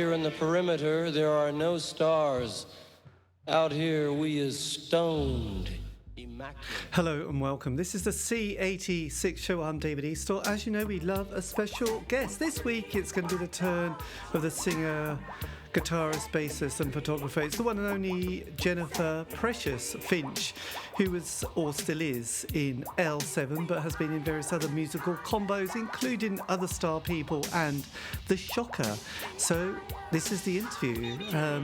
here in the perimeter, there are no stars. Out here, we is stoned. Immaculate. Hello and welcome. This is the C86 show. I'm David Eastaugh. As you know, we love a special guest. This week, it's going to be the turn of the singer, guitarist, bassist and photographer. It's the one and only Jennifer Precious Finch, who was or still is in L7, but has been in various other musical combos, including Other Star People and The Shocker. So this is the interview,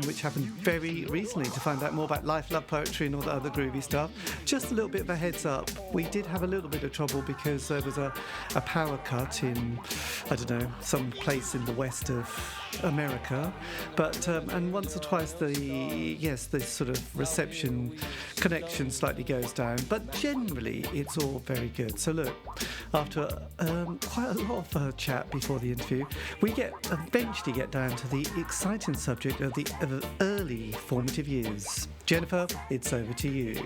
which happened very recently, to find out more about life, love, poetry and all the other groovy stuff. Just a little bit of a heads up. We did have a little bit of trouble because there was a power cut in, I don't know, some place in the west of America. But and once or twice the sort of reception connection slightly goes down, but generally it's all very good. So look, after quite a lot of chat before the interview, we eventually get down to the exciting subject of the early formative years. Jennifer, it's over to you.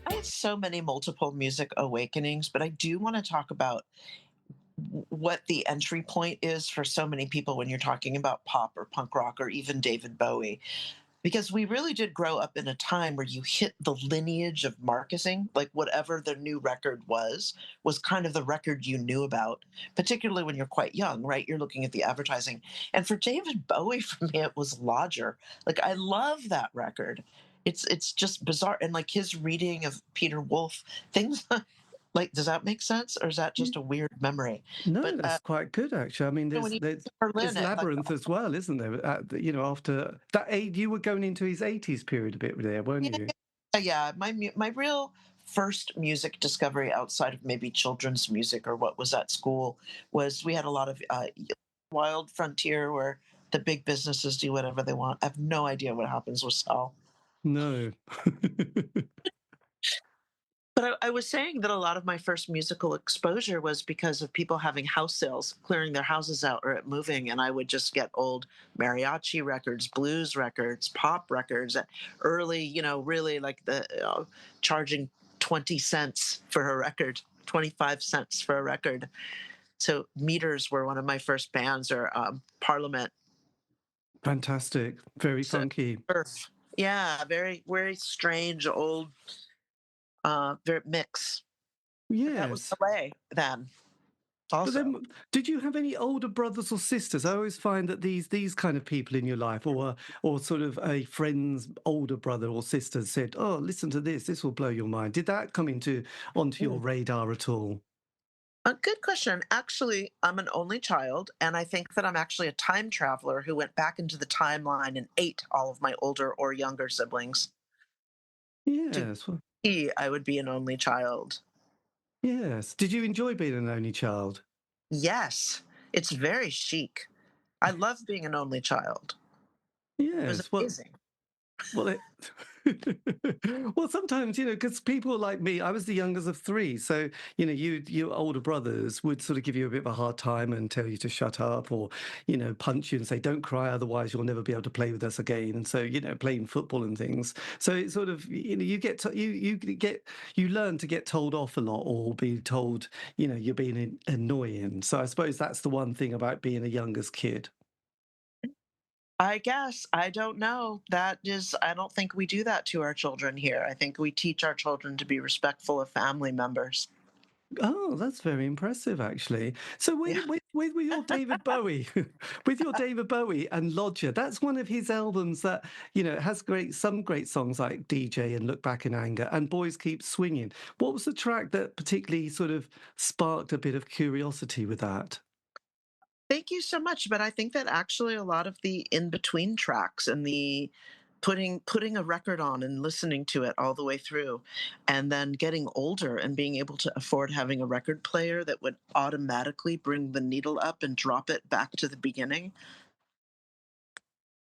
I had so many multiple music awakenings, but I do want to talk about what the entry point is for so many people when you're talking about pop or punk rock or even David Bowie. Because we really did grow up in a time where you hit the lineage of marketing, like whatever the new record was kind of the record you knew about, particularly when you're quite young, right? You're looking at the advertising. And for David Bowie, for me, it was Lodger. Like, I love that record. It's just bizarre. And like his reading of Peter Wolf, things like, does that make sense? Or is that just a weird memory? No, But that's quite good actually. I mean, when he there's was in Berlin at like, Labyrinth as well, isn't there? After that, you were going into his 80s period a bit there, weren't you? yeah, my real first music discovery outside of maybe children's music or what was at school was we had a lot of Wild Frontier where the big businesses do whatever they want. I have no idea what happens with Sal. No. But I was saying that a lot of my first musical exposure was because of people having house sales, clearing their houses out or moving, and I would just get old mariachi records, blues records, pop records, early, really like the charging 20 cents for a record, 25 cents for a record. So Meters were one of my first bands, or Parliament. Fantastic. Very So, funky. yeah, very, very strange old very mix. But that was Yes. the way then. But Also, then, did you have any older brothers or sisters? I always find that these kind of people in your life, or sort of a friend's older brother or sister said, "Oh, listen to this. This will blow your mind." Did that come onto your radar at all? a good question. Actually, I'm an only child, and I think that I'm actually a time traveler who went back into the timeline and ate all of my older or younger siblings. To Yes. be, I would be an only child. Yes. Did you enjoy being an only child? Yes, it's very chic. I love being an only child. It was Yes. amazing. Well, well, sometimes, because people like me, I was the youngest of three. So, your older brothers would sort of give you a bit of a hard time and tell you to shut up or, punch you and say, don't cry, otherwise you'll never be able to play with us again. And so, playing football and things. So it's sort of, you learn to get told off a lot or be told, you're being annoying. So I suppose that's the one thing about being a youngest kid. I guess. I don't know. I don't think we do that to our children here. I think we teach our children to be respectful of family members. Oh, that's very impressive, actually. So Yeah. with your David Bowie, with your David Bowie and Lodger, that's one of his albums that, has some great songs like DJ and Look Back in Anger and Boys Keep Swinging. What was the track that particularly sort of sparked a bit of curiosity with that? Thank you so much. But I think that actually a lot of the in between tracks and the putting a record on and listening to it all the way through, and then getting older and being able to afford having a record player that would automatically bring the needle up and drop it back to the beginning.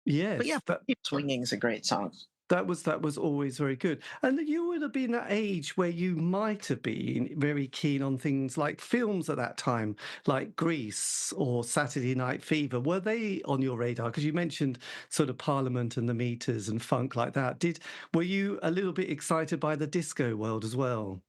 But yeah, Yes, Keep Swinging is a great song. that was always very good. And you would have been that age where you might have been very keen on things like films at that time, like Grease or Saturday Night Fever. Were they on your radar? Because you mentioned sort of Parliament and the Meters and funk like that. Were you a little bit excited by the disco world as well?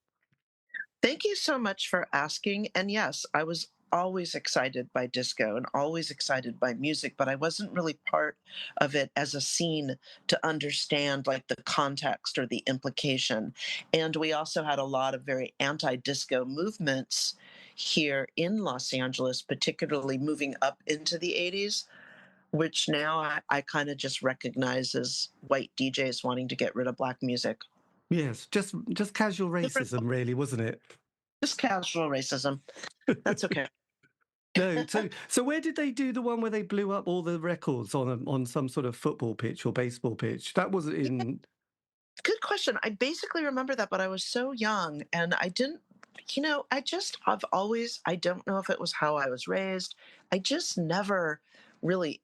Thank you so much for asking. And yes, I was always excited by disco and always excited by music, but I wasn't really part of it as a scene to understand like the context or the implication. And we also had a lot of very anti-disco movements here in Los Angeles, particularly moving up into the 80s, which now I kind of just recognize as white DJs wanting to get rid of black music. Yes, just casual Different, racism, really, wasn't it? just casual racism. That's okay. No, so where did they do the one where they blew up all the records on some sort of football pitch or baseball pitch? That wasn't Yeah, in. good question. I basically remember that, but I was so young and I didn't, I've always, I don't know if it was how I was raised. I just never really,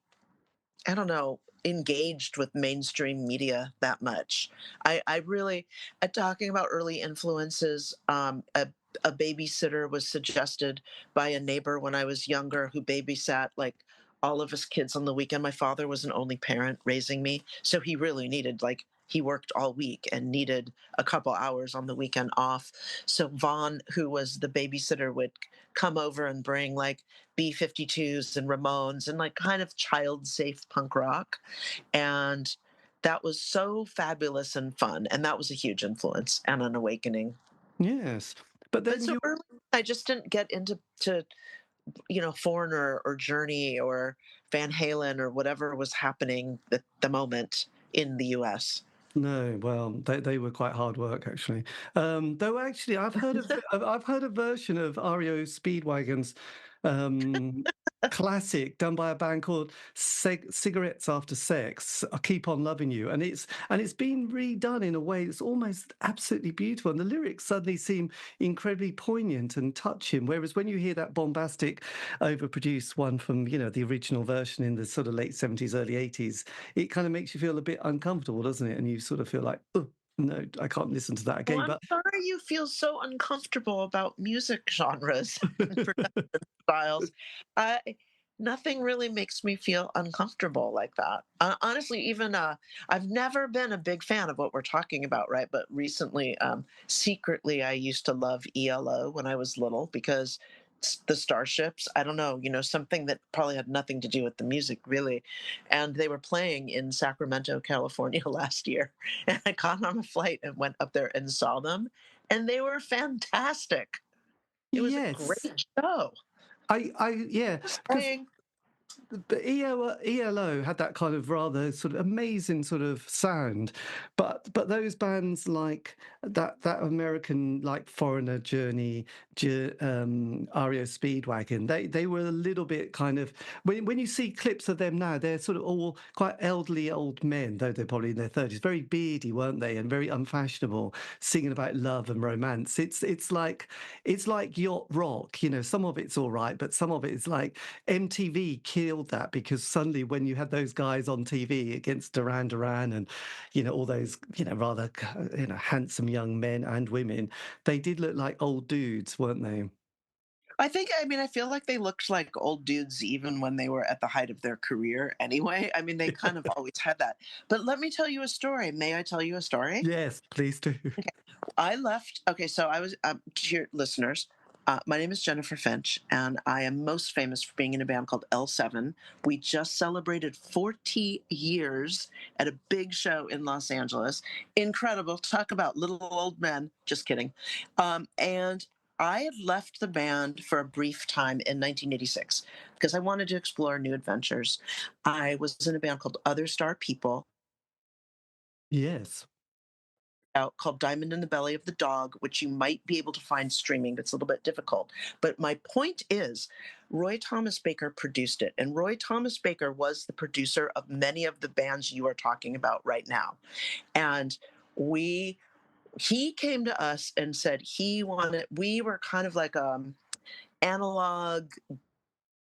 I don't know, engaged with mainstream media that much. I really, talking about early influences, a babysitter was suggested by a neighbor when I was younger who babysat like all of his kids on the weekend. My father was an only parent raising me, so he really needed like he worked all week and needed a couple hours on the weekend off. So Vaughn, who was the babysitter, would come over and bring like B-52s and Ramones and like kind of child safe punk rock. And that was so fabulous and fun. And that was a huge influence and an awakening. Yes, but But then so you. early, I just didn't get into Foreigner or Journey or Van Halen or whatever was happening at the moment in the US. No, well, they were quite hard work actually. Though actually, I've heard a version of REO Speedwagon's um, classic done by a band called Cigarettes After Sex. I Keep on Loving You, and it's been redone in a way that's almost absolutely beautiful. And the lyrics suddenly seem incredibly poignant and touching. Whereas when you hear that bombastic, overproduced one from the original version in the sort of late 70s, early 80s, it kind of makes you feel a bit uncomfortable, doesn't it? And you sort of feel like, oh, no, I can't listen to that Well, again. I'm But sorry you feel so uncomfortable about music genres and production styles. I Nothing really makes me feel uncomfortable like that. Honestly, even I've never been a big fan of what we're talking about, right? But recently, secretly, I used to love ELO when I was little because the Starships. I don't know, something that probably had nothing to do with the music, really. And they were playing in Sacramento, California last year, and I got on a flight and went up there and saw them, and they were fantastic. It was a yes, great show. yeah, Just because saying. the ELO had that kind of rather sort of amazing sort of sound, but those bands like that American like Foreigner Journey, REO Speedwagon, they were a little bit kind of when you see clips of them now, they're sort of all quite elderly old men, though they're probably in their 30s, very beardy, weren't they, and very unfashionable, singing about love and romance. It's like yacht rock, some of it's all right, but some of it is like MTV killed that because suddenly when you had those guys on TV against Duran Duran and all those rather handsome young men and women, they did look like old dudes, weren't they? I feel like they looked like old dudes even when they were at the height of their career anyway. I mean, they kind of always had that. But let me tell you a story. May I tell you a story? Yes, please do. Okay. I left. Okay, so I was, to your listeners, my name is Jennifer Finch, and I am most famous for being in a band called L7. We just celebrated 40 years at a big show in Los Angeles. Incredible. Talk about little old men. Just kidding. And I had left the band for a brief time in 1986 because I wanted to explore new adventures. I was in a band called Other Star People Yes. out called Diamond in the Belly of the Dog, which you might be able to find streaming. It's a little bit difficult. But my point is, Roy Thomas Baker produced it. And Roy Thomas Baker was the producer of many of the bands you are talking about right now. And we he came to us and said we were kind of like analog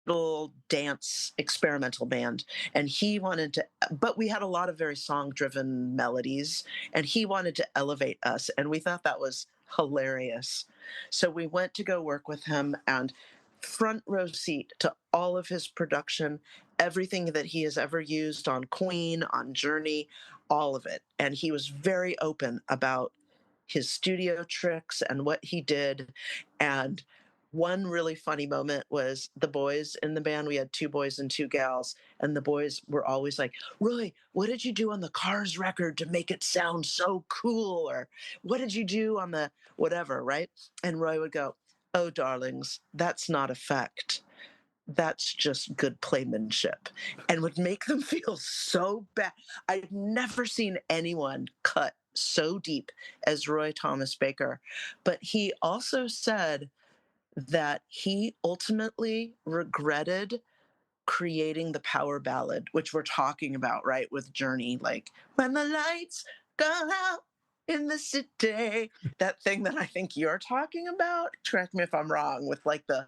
little dance experimental band, and he wanted to, but we had a lot of very song driven melodies, and he wanted to elevate us, and we thought that was hilarious. So we went to go work with him, and front row seat to all of his production, everything that he has ever used on Queen, on Journey, all of it. And he was very open about his studio tricks and what he did. And One really funny moment was the boys in the band. We had two boys and two gals, and the boys were always like, "Roy, what did you do on the Cars record to make it sound so cool?" Or "What did you do on the whatever?" Right? And Roy would go, "Oh, darlings, that's not effect. That's just good playmanship," and would make them feel so bad. I've never seen anyone cut so deep as Roy Thomas Baker. But he also said that he ultimately regretted creating the power ballad, which we're talking about, right, with Journey, like when the lights go out in the city, that thing that I think you're talking about. Correct me if I'm wrong, with like the,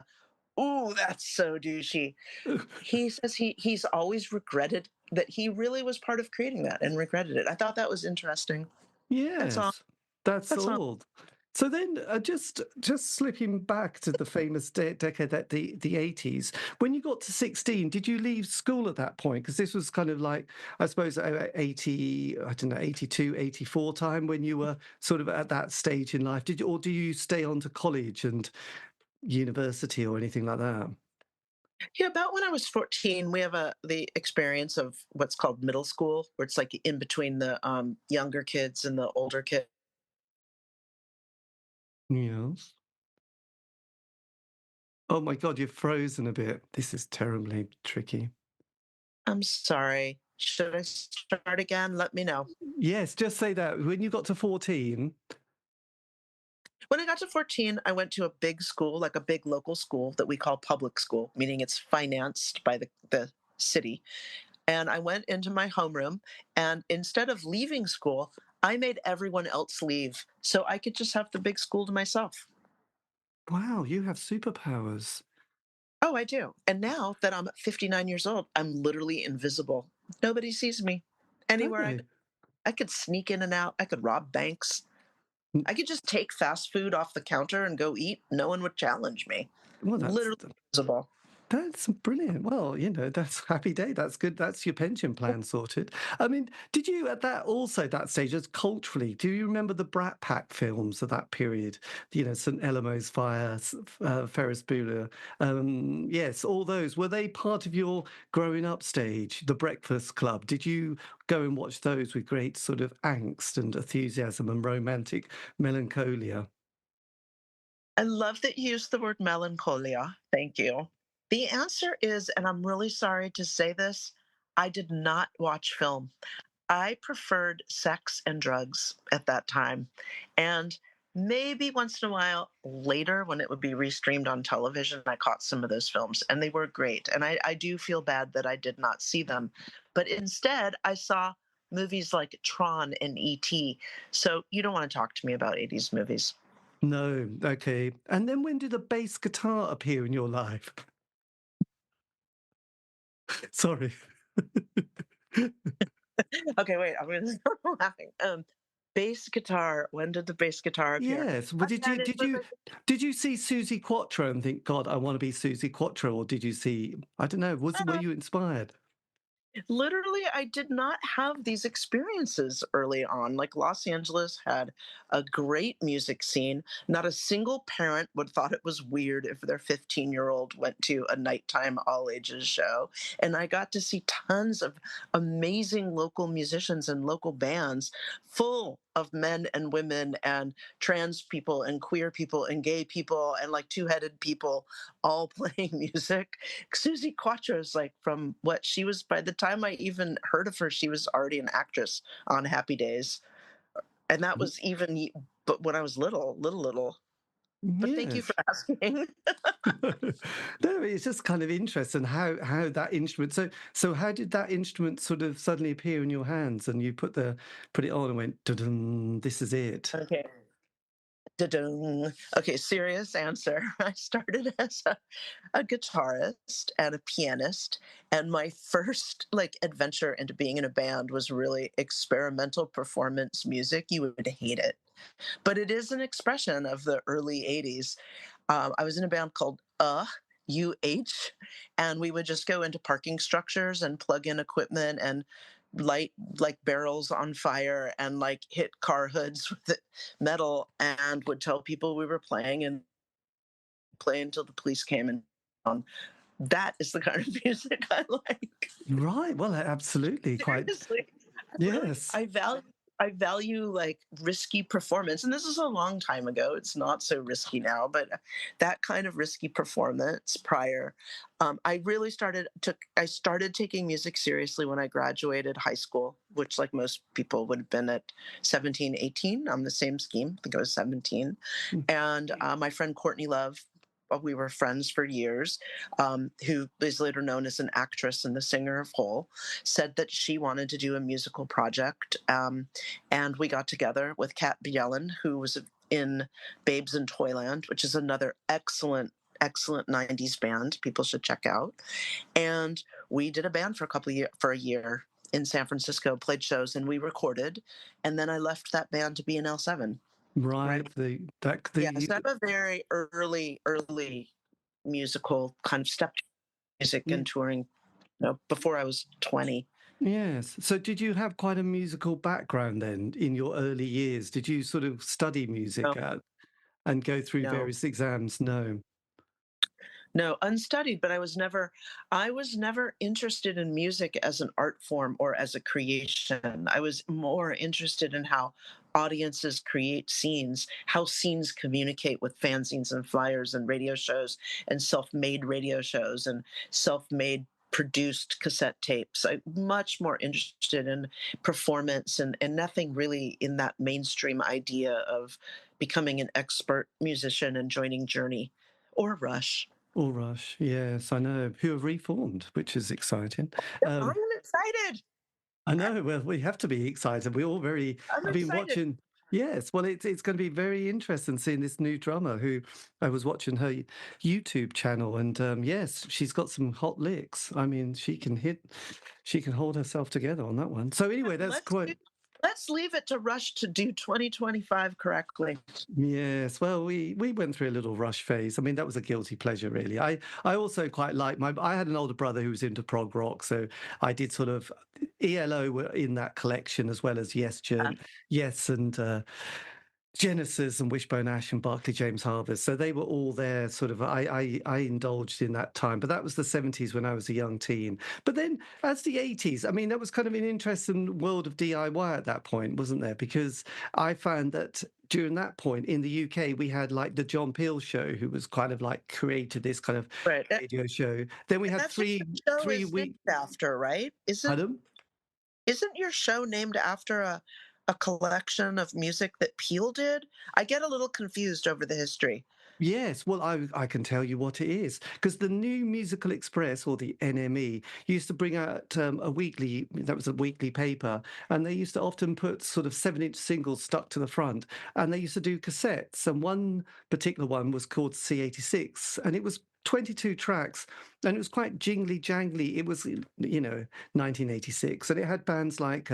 ooh, that's so douchey. He says he's always regretted that he really was part of creating that and regretted it. I thought that was interesting. That's all. Yes, that's That's all. all. So then, just slipping back to the famous decade, that the 80s. When you got to 16, did you leave school at that point? Because this was kind of like, I suppose, 80, I don't know, 82, 84 time when you were sort of at that stage in life. Did you, or do you stay on to college and university or anything like that? Yeah, about when I was 14, we have the experience of what's called middle school, where it's like in between the younger kids and the older kids. Yes. Oh my God, you've frozen a bit. This is terribly tricky. I'm sorry. Should I start again? Let me know. Yes, just say that. When you got to 14, When I got to 14, I went to a big school, like a big local school that we call public school, meaning it's financed by the city. And I went into my homeroom, and instead of leaving school, I made everyone else leave so I could just have the big school to myself. wow, you have superpowers. Oh, I do. And now that I'm 59 years old, I'm literally invisible. Nobody sees me Don't anywhere. they? I could sneak in and out. I could rob banks. Mm, I could just take fast food off the counter and go eat. No one would challenge me. well, Literally invisible. that's brilliant. Well, that's happy day. That's good. That's your pension plan sorted. I mean, did you at that also that stage as culturally? Do you remember the Brat Pack films of that period? St. Elmo's Fire, Ferris Bueller. Yes, all those. Were they part of your growing up stage? The Breakfast Club. Did you go and watch those with great sort of angst and enthusiasm and romantic melancholia? I love that you used the word melancholia. Thank you. The answer is, and I'm really sorry to say this, I did not watch film. I preferred sex and drugs at that time. And maybe once in a while later, when it would be restreamed on television, I caught some of those films and they were great. And I do feel bad that I did not see them. But instead, I saw movies like Tron and E.T. So you don't want to talk to me about 80s movies. No, okay. And then when did the bass guitar appear in your life? Sorry. Okay, wait, I'm going to start laughing. Bass guitar. When did the bass guitar appear? Yes. Well, Again, it was did you see Susie Quattro and think, God, I want to be Susie Quattro? Or did you see, I don't know, were a you inspired? literally, I did not have these experiences early on. Like Los Angeles had a great music scene. Not a single parent would thought it was weird if their 15-year-old went to a nighttime all ages show. And I got to see tons of amazing local musicians and local bands full of men and women and trans people and queer people and gay people and like two-headed people all playing music. Susie Quattro is like from what she was by the time I even heard of her, she was already an actress on Happy Days. And that was even but when I was little. But thank you Yes. for asking. No, it's just kind of interesting how that instrument. So how did that instrument sort of suddenly appear in your hands, and you put it on and went, dun, this is it. Okay. Da-dung. Okay, serious answer. I started as a guitarist and a pianist, and my first like adventure into being in a band was really experimental performance music. You would hate it, but it is an expression of the early 80s. I was in a band called and we would just go into parking structures and plug in equipment and light like barrels on fire and like hit car hoods with metal and would tell people we were playing in play until the police came and um, that is the kind of music I like. Right. Well, absolutely. Quite. Seriously, really, Yes. I value like risky performance, and this is a long time ago. It's not so risky now, but that kind of risky performance prior. I really I started taking music seriously when I graduated high school, which like most people would have been at 17, 18 on the same scheme. I think I was 17. Mm. And my friend Courtney Love, we were friends for years, who is later known as an actress and the singer of Hole, said that she wanted to do a musical project. And we got together with Kat Bielen, who was in Babes in Toyland, which is another excellent 90s band people should check out. And we did a band for a year in San Francisco, played shows, and we recorded. And then I left that band to be in L7. Right. Right. Yeah, so I'm a very early musical kind of step music Yeah. and touring, before I was 20. Yes. So did you have quite a musical background then in your early years? Did you sort of study music No, and go through no, various exams? No. no, unstudied, but I was never interested in music as an art form or as a creation. I was more interested in how audiences create scenes, how scenes communicate with fanzines and flyers and radio shows and self-made radio shows and self-made produced cassette tapes. I'm much more interested in performance and nothing really in that mainstream idea of becoming an expert musician and joining Journey or Rush. All Rush. Yes, I know. Who have reformed, which is exciting. I'm Um, excited. I know. Well, we have to be excited. We're all very. I'm I've been excited. watching. Yes, well, it's going to be very interesting seeing this new drummer who I was watching her YouTube channel, and yes, she's got some hot licks. I mean, she can hold herself together on that one. So anyway, that's Let's quite. do, let's leave it to Rush to do 2025 correctly. Yes, well, we went through a little Rush phase. I mean, that was a guilty pleasure, really. I also quite like I had an older brother who was into prog rock, so I did sort of ELO were in that collection as well as Yes, and Genesis and Wishbone Ash and Barclay James Harvest. So they were all there. Sort of, I indulged in that time, but that was the 70s when I was a young teen. But then, as the 80s, I mean, that was kind of an interesting world of DIY at that point, wasn't there? Because I found that during that point in the UK, we had like the John Peel show, who was kind of like created this kind of Right. radio show. Then we And had that's what your show three is named week. after, right? Pardon? Isn't your show named after a collection of music that Peel did? I get a little confused over the history. Yes, well, I can tell you what it is because the New Musical Express or the NME used to bring out that was a weekly paper, and they used to often put sort of 7-inch singles stuck to the front, and they used to do cassettes. And one particular one was called C86, and it was 22 tracks, and it was quite jingly jangly. It was, 1986, and it had bands like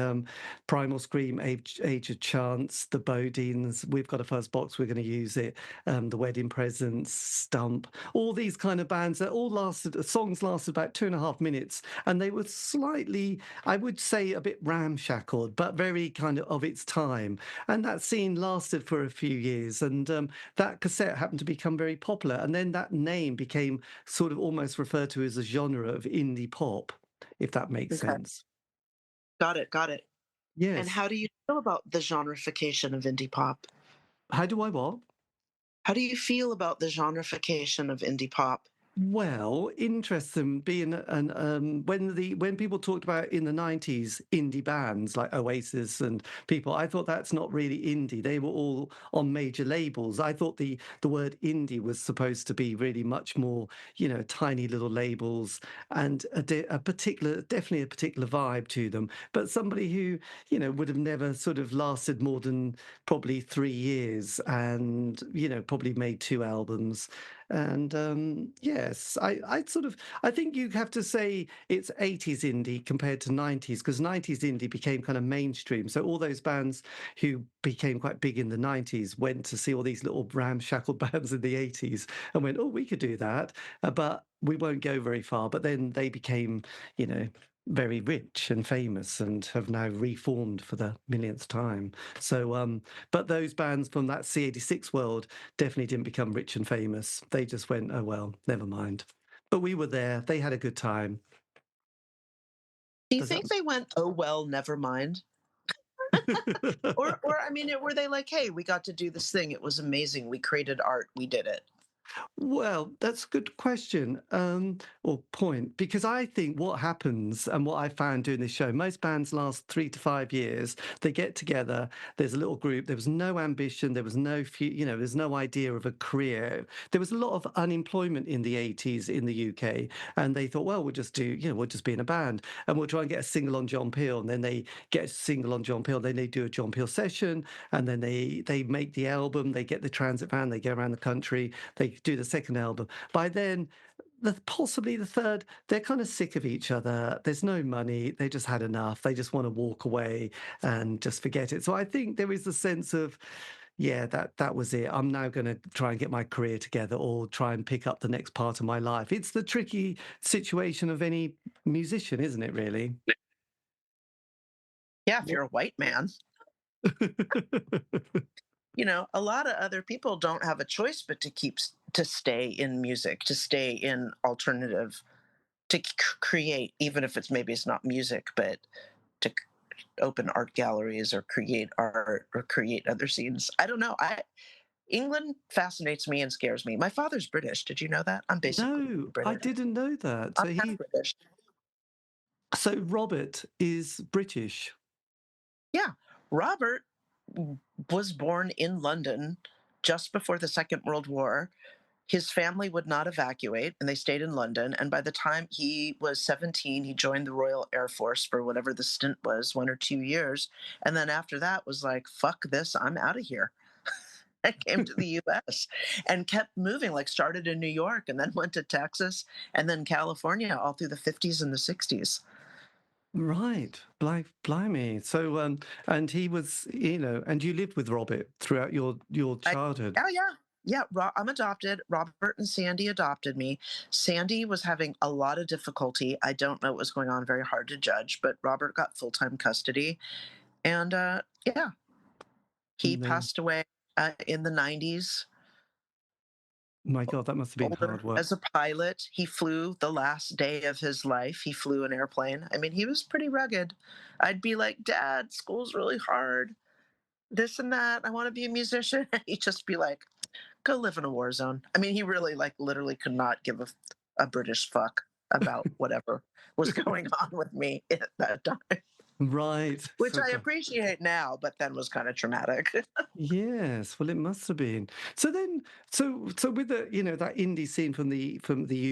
Primal Scream, Age of Chance, The Bodines, We've Got a Fuzz Box, We're Going to Use It, The Wedding Presents, Stump, all these kind of bands that all songs lasted about 2.5 minutes, and they were slightly, I would say, a bit ramshackled, but very kind of its time. And that scene lasted for a few years, and that cassette happened to become very popular, and then that name became sort of almost referred to as a genre of indie pop, if that makes Okay. sense. Got it. Got it. And Yes. how do you feel about the genreification of indie pop? How do I what? How do you feel about the genreification of indie pop? Well, interesting being when people talked about in the 90s indie bands like Oasis and people, I thought that's not really indie. They were all on major labels. I thought the word indie was supposed to be really much more, tiny little labels and definitely a particular vibe to them. But somebody who, would have never sort of lasted more than probably 3 years and, probably made 2 albums. And yes, I think you have to say it's 80s indie compared to 90s because 90s indie became kind of mainstream. So all those bands who became quite big in the 90s went to see all these little ramshackle bands in the 80s and went, oh, we could do that, but we won't go very far. But then they became, you know, very rich and famous and have now reformed for the millionth time. So, but those bands from that C86 world definitely didn't become rich and famous. They just went, oh, well, never mind. But we were there. They had a good time. Do you Does that... think they went, oh, well, never mind? Or I mean, were they like, hey, we got to do this thing. It was amazing. We created art. We did it. Well, that's a good question, or point, because I think what happens and what I found doing this show, most bands last 3 to 5 years. They get together, there's a little group, there was no ambition, there was no, there's no idea of a career. There was a lot of unemployment in the 80s in the UK, and they thought, well, we'll just do, we'll just be in a band and we'll try and get a single on John Peel. And then they get a single on John Peel, then they do a John Peel session, and then they make the album, they get the transit van, they go around the country, they do the second album. By then, possibly the third, they're kind of sick of each other. There's no money. They just had enough. They just want to walk away and just forget it. So I think there is a sense of, yeah, that was it. I'm now going to try and get my career together or try and pick up the next part of my life. It's the tricky situation of any musician, isn't it, really? Yeah, if you're a white man. A lot of other people don't have a choice but to stay in music, to stay in alternative, to create, even if it's not music, but to open art galleries or create art or create other scenes. I don't know. England fascinates me and scares me. My father's British. Did you know that? I'm basically No, I British. didn't know that. I'm half British. So Robert is British. Yeah, Robert was born in London just before the Second World War. His family would not evacuate and they stayed in London. And by the time he was 17, he joined the Royal Air Force for whatever the stint was, 1 or 2 years. And then after that was like, fuck this, I'm out of here. I came to the US and kept moving, like started in New York and then went to Texas and then California all through the 50s and the 60s. Right, blimey. So, and he was, and you lived with Robert throughout your childhood. Oh, yeah. Yeah, I'm adopted. Robert and Sandy adopted me. Sandy was having a lot of difficulty. I don't know what was going on, very hard to judge, but Robert got full-time custody. And yeah, he And then, passed away in the 90s. my God, that must have been hard Older work. as a pilot. He flew the last day of his life. He flew an airplane. I mean, he was pretty rugged. I'd be like, Dad, school's really hard. This and that. I want to be a musician. He'd just be like, go live in a war zone. I mean, he really, like, literally could not give a British fuck about whatever was going on with me at that time, Right. which So, I appreciate now, but then was kind of traumatic. yes, well, it must have been. So then, so with the that indie scene from the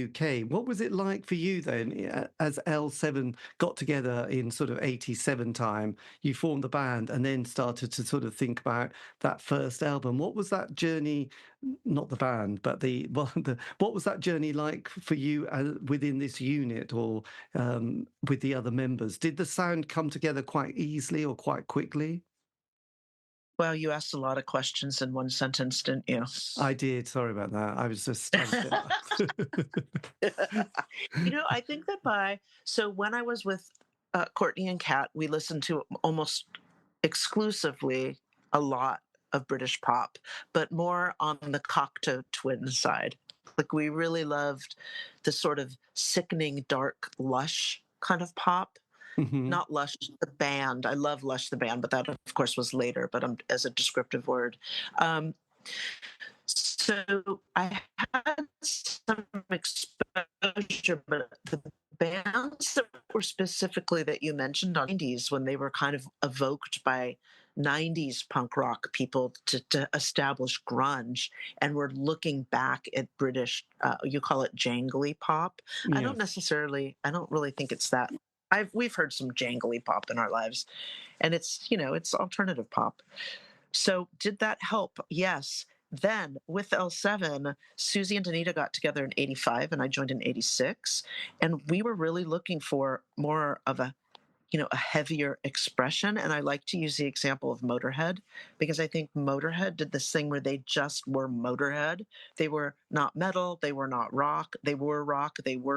UK, what was it like for you then, as L7 got together in sort of 87 time? You formed the band and then started to sort of think about that first album. What was that journey? Not the band, but what was that journey like for you within this unit or with the other members? Did the sound come together quite easily or quite quickly? Well, you asked a lot of questions in one sentence, didn't you? I did. Sorry about that. I was I think that so when I was with Courtney and Kat, we listened to almost exclusively a lot of British pop, but more on the Cocteau Twins side. Like we really loved the sort of sickening, dark, Lush kind of pop. Mhm. Not Lush, the band. I love Lush, the band, but that, of course, was later, but as a descriptive word. Um, so I had some exposure, but the bands that were specifically that you mentioned on 90s when they were kind of evoked by 90s punk rock people to establish grunge, and we're looking back at British, you call it jangly pop. Yes. I don't really think it's that. We've heard some jangly pop in our lives, and it's alternative pop. So did that help? Yes. Then with L7, Susie and Danita got together in 85 and I joined in 86. And we were really looking for more of a a heavier expression. And I like to use the example of Motorhead because I think Motorhead did this thing where they just were Motorhead. They were not metal, they were not rock, they were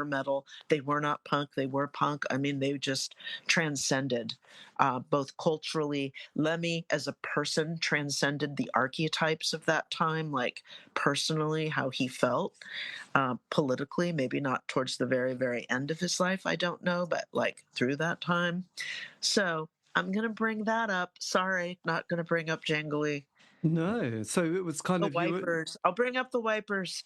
metal, they were not punk, they were punk. I mean, they just transcended both culturally. Lemmy, as a person, transcended the archetypes of that time, like personally, how he felt politically, maybe not towards the very, very end of his life, I don't know, but like through that time. So I'm going to bring that up. Sorry, not going to bring up Jangly. No, so it was kind The of you. wipers. I'll bring up the wipers.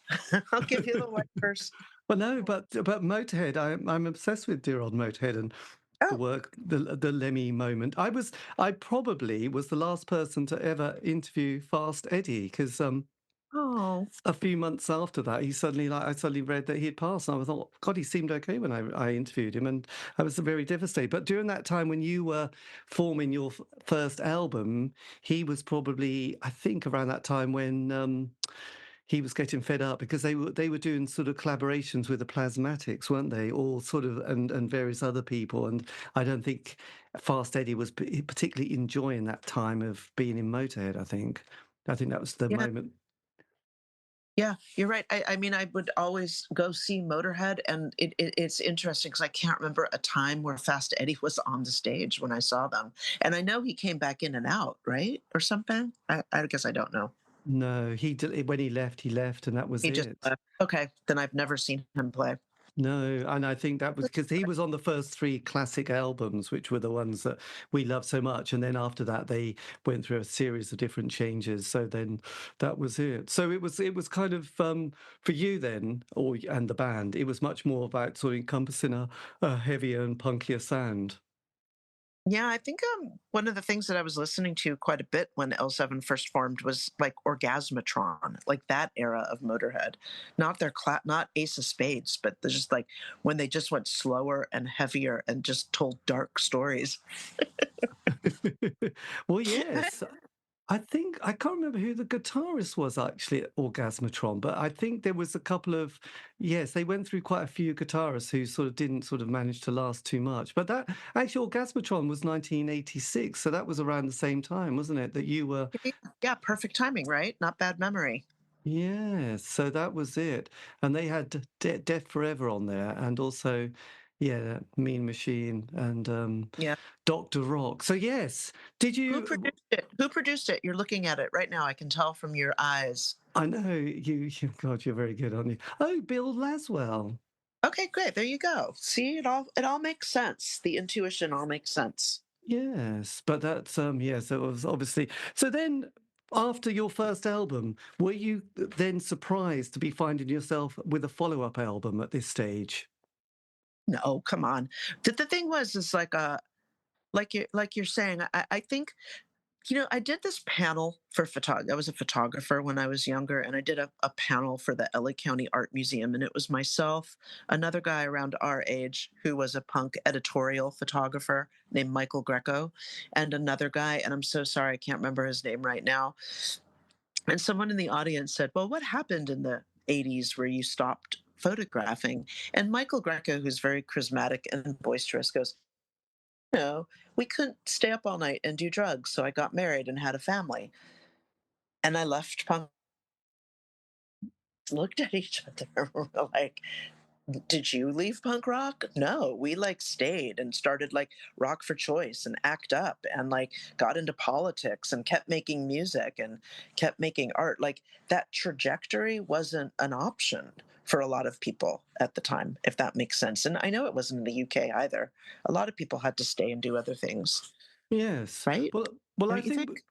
I'll give you the wipers. Well, no, but Motorhead, I'm obsessed with dear old Motorhead and the Oh, work, the Lemmy moment. I probably was the last person to ever interview Fast Eddie because oh, a few months after that, I suddenly read that he had passed, and I thought, God, he seemed okay when I interviewed him, and I was very devastated. But during that time when you were forming your first album, he was probably, I think, around that time when. He was getting fed up because they were doing sort of collaborations with the Plasmatics, weren't they? All sort of and various other people. And I don't think Fast Eddie was particularly enjoying that time of being in Motorhead. I think that was the yeah. moment. Yeah, you're right. I mean, I would always go see Motorhead, and it's interesting because I can't remember a time where Fast Eddie was on the stage when I saw them. And I know he came back in and out, right? Or something. I guess I don't know. No, when he left, and that was He just it. left. Okay, then I've never seen him play. No, and I think that was because he was on the first three classic albums, which were the ones that we loved so much. And then after that, they went through a series of different changes. So then that was it. So it was kind of for you then, and the band. It was much more about sort of encompassing a heavier and punkier sound. Yeah, I think one of the things that I was listening to quite a bit when L7 first formed was like Orgasmatron, like that era of Motorhead. Not not Ace of Spades, but just like when they just went slower and heavier and just told dark stories. Well, yes. I think I can't remember who the guitarist was actually at Orgasmatron, but I think there was a couple of yes, they went through quite a few guitarists who sort of didn't sort of manage to last too much. But that actually Orgasmatron was 1986, so that was around the same time, wasn't it? That you were Yeah, yeah, perfect timing, right? Not bad memory. yes, so that was it, and they had Death Forever on there, and also yeah, Mean Machine and Yeah. Doctor Rock. So yes, did Who you? produced it? Who produced it? You're looking at it right now. I can tell from your eyes. I know God, you're very good, aren't you? Oh, Bill Laswell. Okay, great. There you go. See, it all makes sense. The intuition all makes sense. Yes, but that's yes, it was obviously. So then after your first album, were you then surprised to be finding yourself with a follow-up album at this stage? No, come on. The thing was is like you're saying, I think I did this panel for I was a photographer when I was younger, and I did a panel for the LA County Art Museum, and it was myself, another guy around our age who was a punk editorial photographer named Michael Greco, and another guy, and I'm so sorry I can't remember his name right now. And someone in the audience said, "Well, what happened in the '80s where you stopped photographing?" And Michael Greco, who's very charismatic and boisterous, goes, "No, we couldn't stay up all night and do drugs, so I got married and had a family." And I left punk, looked at each other, and we're like, "Did you leave punk rock?" No, we like stayed and started like Rock for Choice and Act Up and like got into politics and kept making music and kept making art. Like that trajectory wasn't an option for a lot of people at the time, if that makes sense. And I know it wasn't in the UK either. A lot of people had to stay and do other things, Yes. right? Well, I Don't you think, think?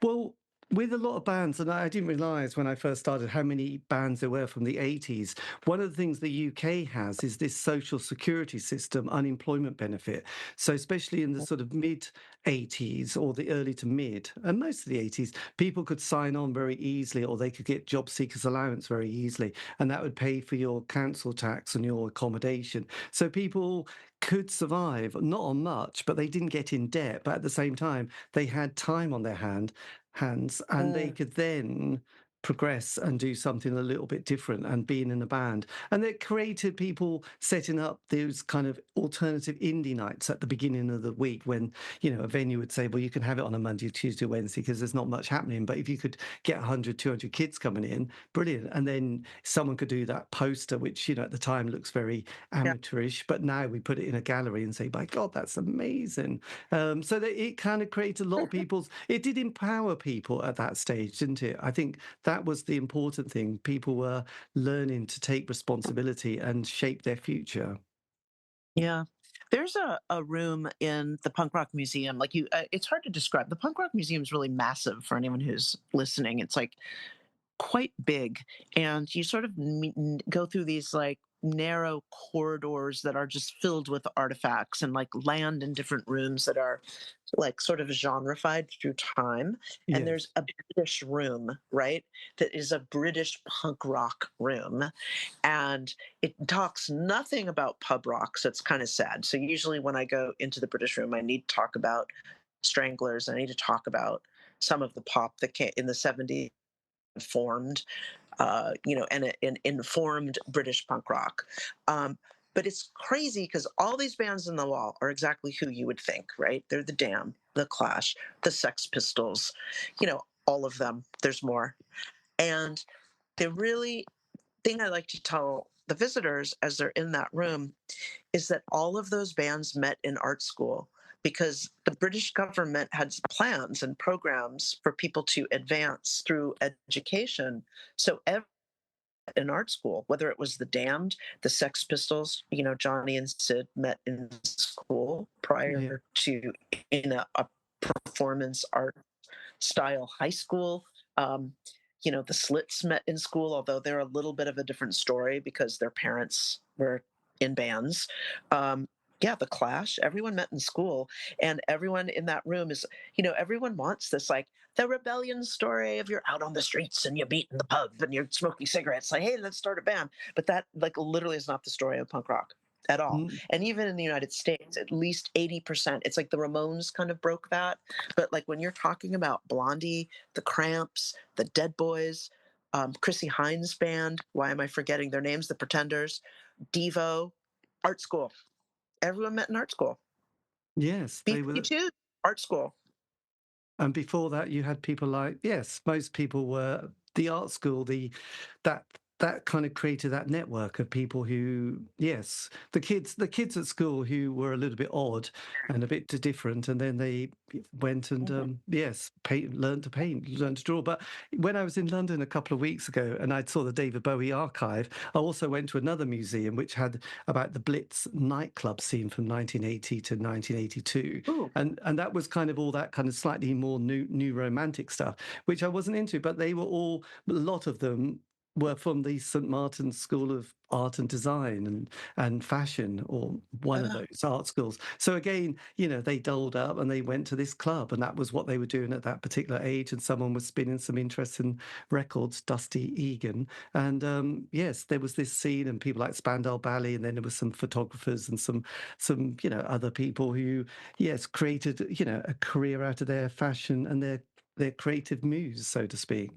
well, with a lot of bands, and I didn't realize when I first started how many bands there were from the 80s. One of the things the UK has is this social security system, unemployment benefit. So, especially in the sort of mid 80s or the early to mid, and most of the 80s, people could sign on very easily or they could get job seekers allowance very easily. And that would pay for your council tax and your accommodation. So, people could survive, not on much, but they didn't get in debt. But at the same time, they had time on their hands, and they Mm, could then progress and do something a little bit different and being in a band. And it created people setting up those kind of alternative indie nights at the beginning of the week when, a venue would say, well, you can have it on a Monday, Tuesday, Wednesday, because there's not much happening. But if you could get 100, 200 kids coming in, brilliant. And then someone could do that poster, which, at the time looks very Yeah. amateurish, but now we put it in a gallery and say, by God, that's amazing. So that it kind of created a lot of people's, it did empower people at that stage, didn't it? I think that was the important thing. People were learning to take responsibility and shape their future. Yeah. There's a room in the Punk Rock Museum. Like it's hard to describe. The Punk Rock Museum is really massive for anyone who's listening. It's like quite big, and you sort of go through these like narrow corridors that are just filled with artifacts and like land in different rooms that are like sort of genrefied through time. And there's Yes. a British room, right, that is a British punk rock room, and it talks nothing about pub rock, so it's kind of sad. So usually when I go into the British room, I need to talk about Stranglers, I need to talk about some of the pop that came in the 70s formed, and an informed British punk rock. Um, but it's crazy because all these bands in the wall are exactly who you would think, right? They're the Damned, the Clash, the Sex Pistols, all of them. There's more. And the really thing I like to tell the visitors as they're in that room is that all of those bands met in art school because the British government had plans and programs for people to advance through education. So in art school, whether it was the Damned, the Sex Pistols, Johnny and Sid met in school Yeah. prior to in a performance art style high school. Um, the Slits met in school, although they're a little bit of a different story because their parents were in bands. Um, yeah, the Clash, everyone met in school, and everyone in that room is, everyone wants this like the rebellion story of you're out on the streets and you beat in the pub and you're smoking cigarettes. Like, hey, let's start a band. But that like literally is not the story of punk rock at all. Mm. And even in the United States, at least 80%, it's like the Ramones kind of broke that. But like when you're talking about Blondie, the Cramps, the Dead Boys, Chrissy Hines band, why am I forgetting their names? The Pretenders, Devo, art school. Everyone met in art school. Yes, they were. B-52, art school. And before that, you had people like, yes, most people were the art school, that that kind of created that network of people who, yes, the kids at school who were a little bit odd and a bit different, and then they went and Mhm. yes, learned to paint, learned to draw. But when I was in London a couple of weeks ago and I saw the David Bowie archive, I also went to another museum which had about the Blitz nightclub scene from 1980 to 1982, Ooh, and that was kind of all that kind of slightly more new romantic stuff, which I wasn't into. But they were all, a lot of them were from the St Martin's School of Art and Design and Fashion, or one of uh, those art schools. So again, they doled up and they went to this club, and that was what they were doing at that particular age. And someone was spinning some interesting records, Dusty Egan, and yes, there was this scene, and people like Spandau Ballet, and then there was some photographers and some other people who, yes, created a career out of their fashion and their creative muse, so to speak.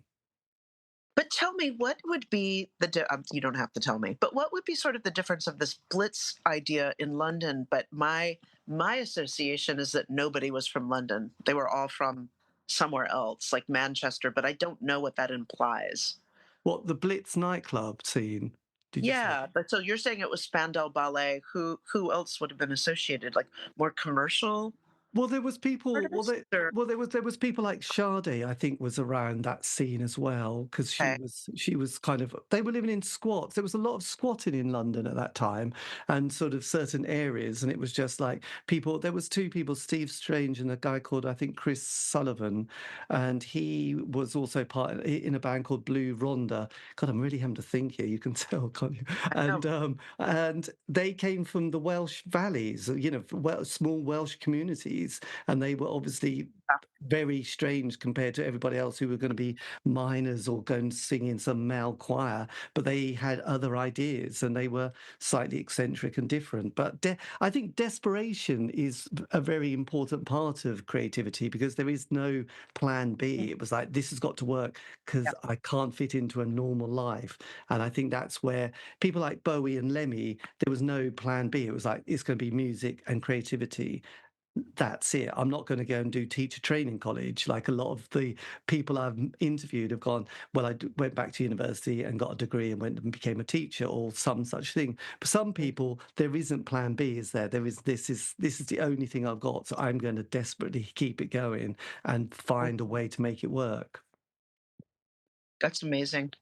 but tell me, what would be you don't have to tell me, but what would be sort of the difference of this Blitz idea in London? But my association is that nobody was from London. They were all from somewhere else, like Manchester, but I don't know what that implies. What, the Blitz nightclub scene? Did you say? Yeah, but so you're saying it was Spandau Ballet. Who else would have been associated? Like more commercial Well, there was people. artists? Or There was people like Sade, I think, was around that scene as well, because she okay, was kind of. They were living in squats. There was a lot of squatting in London at that time, and sort of certain areas, and it was just like people. There was two people, Steve Strange and a guy called, I think, Chris Sullivan, and he was also part in a band called Blue Ronda. God, I'm really having to think here. You can tell, can't you? I know. And they came from the Welsh valleys, small Welsh communities, and they were obviously very strange compared to everybody else who were going to be minors or going to sing in some male choir, but they had other ideas and they were slightly eccentric and different. But I think desperation is a very important part of creativity because there is no plan B. It was like, this has got to work because I can't fit into a normal life. And I think that's where people like Bowie and Lemmy, there was no plan B. It was like, it's going to be music and creativity. That's it. I'm not going to go and do teacher training college. Like a lot of the people I've interviewed have gone, well, went back to university and got a degree and went and became a teacher or some such thing. But some people, there isn't plan B, is there? This is the only thing I've got. So I'm going to desperately keep it going and find a way to make it work. That's amazing.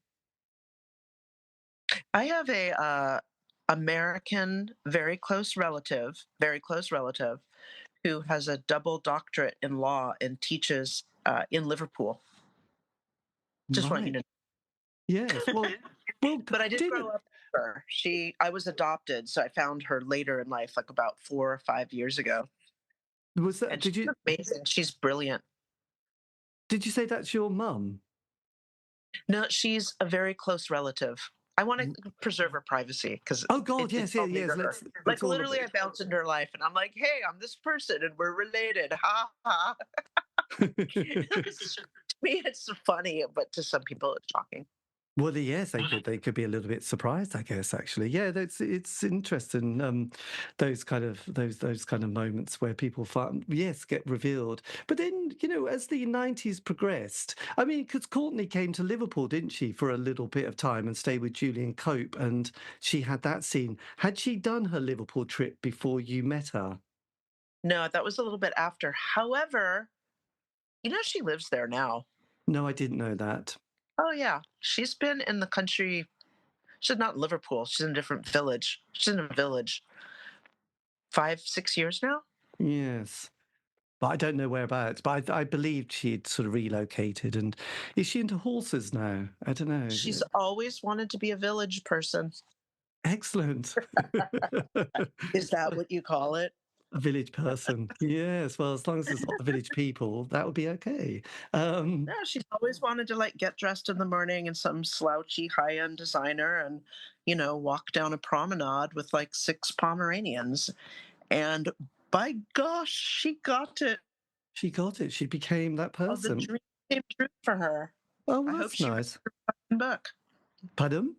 I have a American very close relative, who has a double doctorate in law and teaches in Liverpool. Just want you Right. to. Yes. Well, But I did grow David, up with her. I was adopted, so I found her later in life, like about 4 or 5 years ago, was that, and she's amazing. She's brilliant. did you say that's your mum? No, she's a very close relative. I want to preserve her privacy because Oh God, it's yes, yeah, all me yes. to her. Let's Like all literally, I bounce into her life, and I'm like, "Hey, I'm this person, and we're related." Ha ha. To me, it's funny, but to some people, it's shocking. Well, yes, they could be a little bit surprised, I guess. Actually, yeah, that's it's interesting. Those kind of moments where people find yes get revealed, but then as the '90s progressed, I mean, because Courtney came to Liverpool, didn't she, for a little bit of time and stayed with Julian Cope, and she had that scene. Had she done her Liverpool trip before you met her? No, that was a little bit after. However, she lives there now. No, I didn't know that. Oh yeah, she's been in the country. She's not in Liverpool. She's in a different village. She's in a village 5, 6 years now. Yes. But I don't know whereabouts. But I believed she'd sort of relocated. And is she into horses now? I don't She's know. always wanted to be a village person. Excellent. Is that what you call it? A village person. Yes. Well, as long as it's not the village people, that would be okay. No, she's always wanted to like get dressed in the morning in some slouchy high-end designer and, walk down a promenade with like six Pomeranians. And by gosh, she got it. She got it. She became that Oh, the person. dream came true for her. Oh, I well, hope that's she writes nice. her fucking book. Pardon?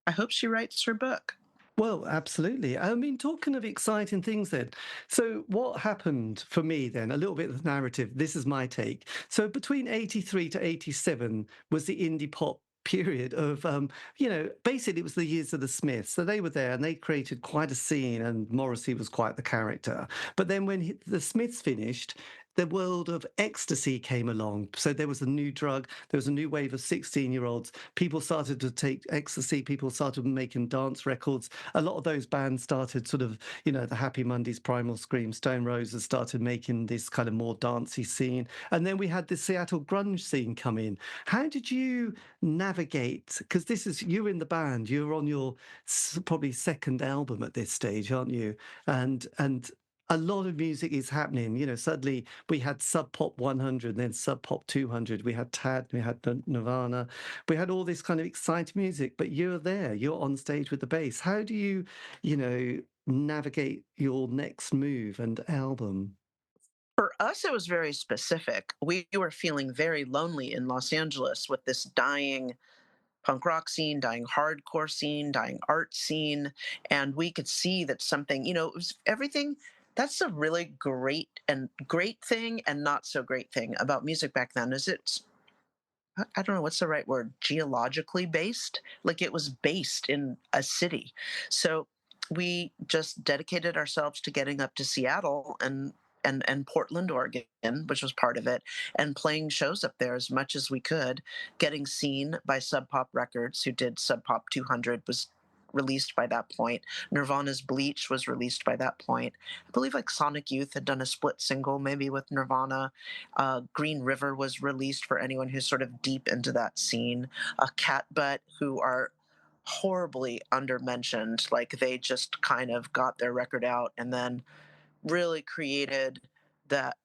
I hope she writes her book. Well, absolutely. I mean, talking of exciting things then. So, what happened for me then? A little bit of the narrative. This is my take. So, between 83 to 87 was the indie pop period of, basically it was the years of the Smiths. So, they were there and they created quite a scene, and Morrissey was quite the character. But then when the Smiths finished, the world of ecstasy came along. So there was a new drug, there was a new wave of 16-year-olds. People started to take ecstasy, people started making dance records. A lot of those bands started sort of, the Happy Mondays, Primal Scream, Stone Roses started making this kind of more dancey scene. And then we had the Seattle grunge scene come in. How did you navigate? Because you're in the band, you're on your probably second album at this stage, aren't you? And a lot of music is happening. Suddenly we had Sub Pop 100, then Sub Pop 200. We had Tad, we had Nirvana, we had all this kind of exciting music. But you're there, you're on stage with the bass. How do navigate your next move and album? For us, it was very specific. We were feeling very lonely in Los Angeles with this dying punk rock scene, dying hardcore scene, dying art scene. And we could see that something, it was everything. That's a really great thing and not so great thing about music back then is I don't know what's the right word, geologically based. Like it was based in a city. So we just dedicated ourselves to getting up to Seattle and Portland, Oregon, which was part of it, and playing shows up there as much as we could, getting seen by Sub Pop Records, who did Sub Pop 200, was released by that point. Nirvana's Bleach was released by that point. I believe like Sonic Youth had done a split single maybe with Nirvana. Green River was released for anyone who's sort of deep into that scene. Cat Butt, who are horribly undermentioned, like they just kind of got their record out and then really created that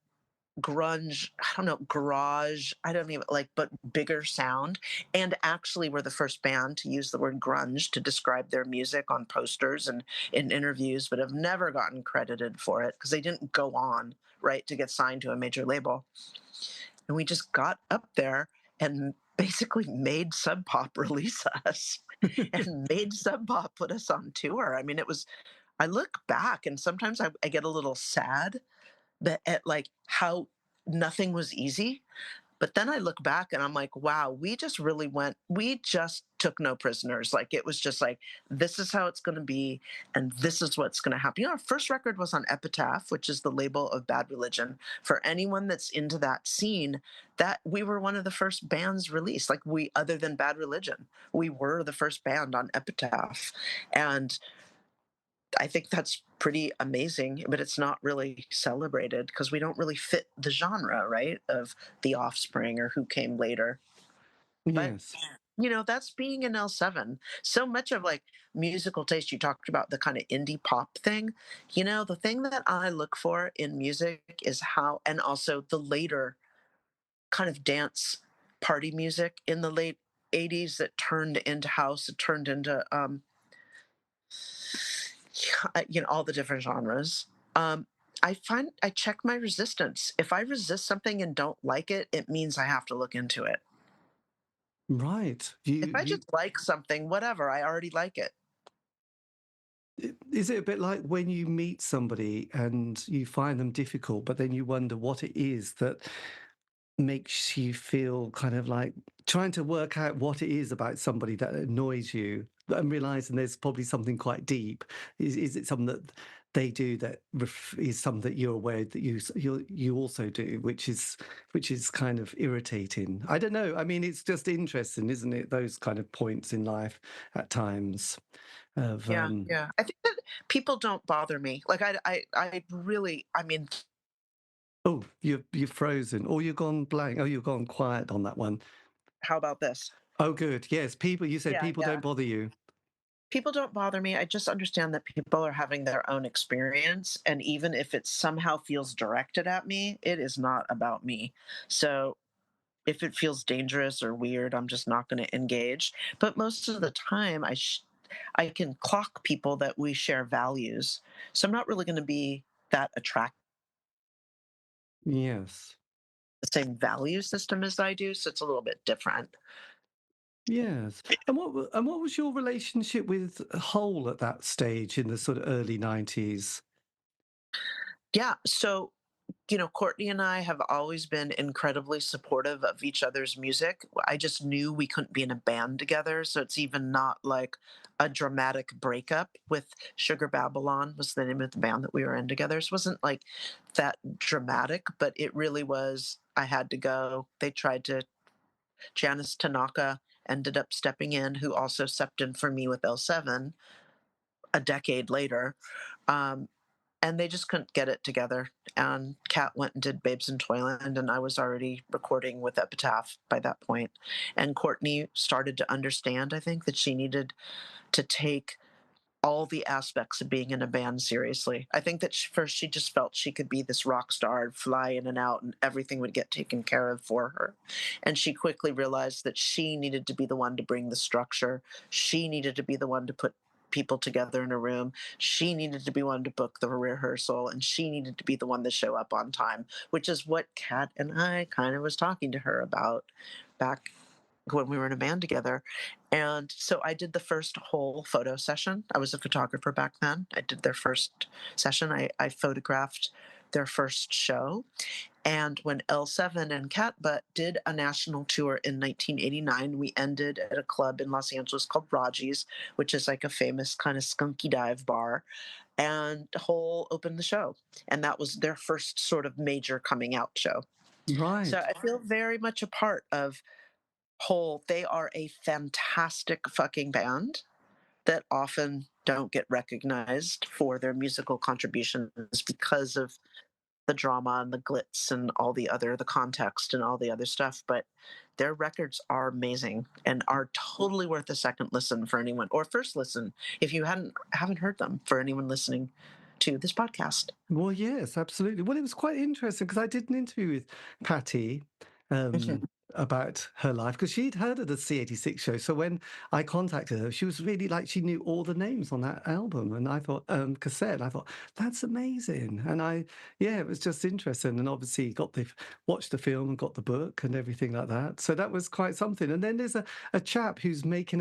grunge, I don't know, garage, I don't even like, but bigger sound. And actually were the first band to use the word grunge to describe their music on posters and in interviews, but have never gotten credited for it because they didn't go on, right, to get signed to a major label. And we just got up there and basically made Sub Pop release us and made Sub Pop put us on tour. I mean, it was, I look back and sometimes I get a little sad that at like how nothing was easy. But then I look back and I'm like, wow, we just really went, we just took no prisoners. Like it was just like, this is how it's going to be. And this is what's going to happen. You know, our first record was on Epitaph, which is the label of Bad Religion. For anyone that's into that scene, that we were one of the first bands released. Like we, other than Bad Religion, we were the first band on Epitaph. And I think that's pretty amazing, but it's not really celebrated because we don't really fit the genre, right? Of The Offspring or who came later. But Yes. that's being an L7. So much of like musical taste, you talked about the kind of indie pop thing. The thing that I look for in music is how, and also the later kind of dance party music in the late 80s that turned into house, it turned into all the different genres. Um, I find I check my resistance. If I resist something and don't like it, it means I have to look into it. Right. If I You just like something, whatever, I already like it. is it a bit like when you meet somebody and you find them difficult, but then you wonder what it is that makes you feel kind of like trying to work out what it is about somebody that annoys you and realizing there's probably something quite deep. Is it something that they do that is something that you're aware that you also do, which is kind of irritating? I don't know. I mean, it's just interesting, isn't it? Those kind of points in life at times of Yeah, yeah. I think that people don't bother me. Like I really, I mean, oh, you've frozen, or you've gone blank. Oh, you've gone quiet on that one. how about this? Oh, good. Yes, people. You said Yeah, people yeah. don't bother you. People don't bother me. I just understand that people are having their own experience. And even if it somehow feels directed at me, it is not about me. So if it feels dangerous or weird, I'm just not going to engage. But most of the time, I can clock people that we share values. So I'm not really going to be that attracted Yes. to the same value system as I do. So it's a little bit different. Yes. And what was your relationship with Hole at that stage in the sort of early 90s? Yeah. So Courtney and I have always been incredibly supportive of each other's music. I just knew we couldn't be in a band together. So it's even not like a dramatic breakup with Sugar Babylon was the name of the band that we were in together. So it wasn't like that dramatic, but it really was. I had to go. They tried to, Janice Tanaka ended up stepping in, who also stepped in for me with L7 a decade later. Um, and they just couldn't get it together. And Kat went and did Babes in Toyland, and I was already recording with Epitaph by that point. And Courtney started to understand, I think, that she needed to take all the aspects of being in a band seriously. I think that first she just felt she could be this rock star, fly in and out, and everything would get taken care of for her. And she quickly realized that she needed to be the one to bring the structure. She needed to be the one to put people together in a room. She needed to be one to book the rehearsal, and she needed to be the one to show up on time, which is what Kat and I kind of was talking to her about back when we were in a band together. And so I did the first whole photo session. I was a photographer back then. I did their first session. I photographed their first show. And when L7 and Cat Butt did a national tour in 1989, we ended at a club in Los Angeles called Raji's, which is like a famous kind of skunky dive bar. And Hole opened the show. And that was their first sort of major coming out show. So Right. I feel very much a part of Hole. They are a fantastic fucking band that often don't get recognized for their musical contributions because of the drama and the glitz and all the context and all the other stuff. But their records are amazing and are totally worth a second listen for anyone, or first listen if you haven't heard them, for anyone listening to this podcast. Well, yes, absolutely. Well, it was quite interesting because I did an interview with Patty Mhm. about her life because she'd heard of the C86 show. So when I contacted her, she was really like she knew all the names on that album, and I thought cassette. And I thought that's amazing, and yeah, it was just interesting. And obviously got the watched the film and got the book and everything like that. So that was quite something. And then there's a chap who's making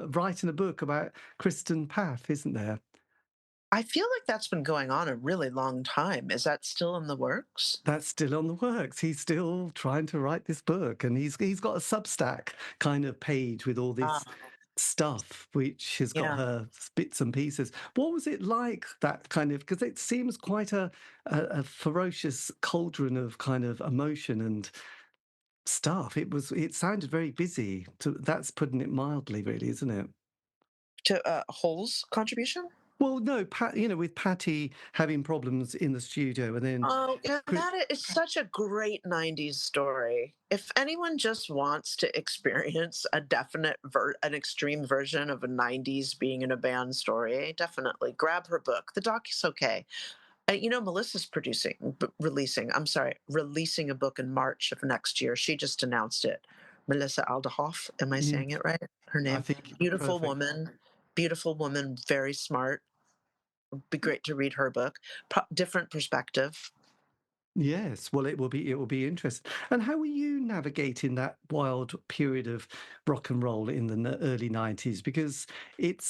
writing a book about Kristen Paff, isn't there? I feel like that's been going on a really long time. Is that still in the works? That's still on the works. He's still trying to write this book, and he's got a Substack kind of page with all Ah, this stuff, which has got yeah. her bits and pieces. What was it like that kind of? Because it seems quite a ferocious cauldron of kind of emotion and stuff. It sounded very busy. That's putting it mildly, really, isn't it? To Hole's contribution? Well, no, with Patty having problems in the studio, and then Oh, yeah, it's such a great 90s story. If anyone just wants to experience a an extreme version of a 90s being in a band story, definitely grab her book. The doc is okay. Melissa's releasing a book in March of next year. She just announced it. Melissa Alderhoff, am I mm, saying it right? Her I name. think perfect. Beautiful woman, very smart. Be great to read her book. Different perspective. Yes, well, it will be interesting. And how were you navigating that wild period of rock and roll in the early 90s? Because it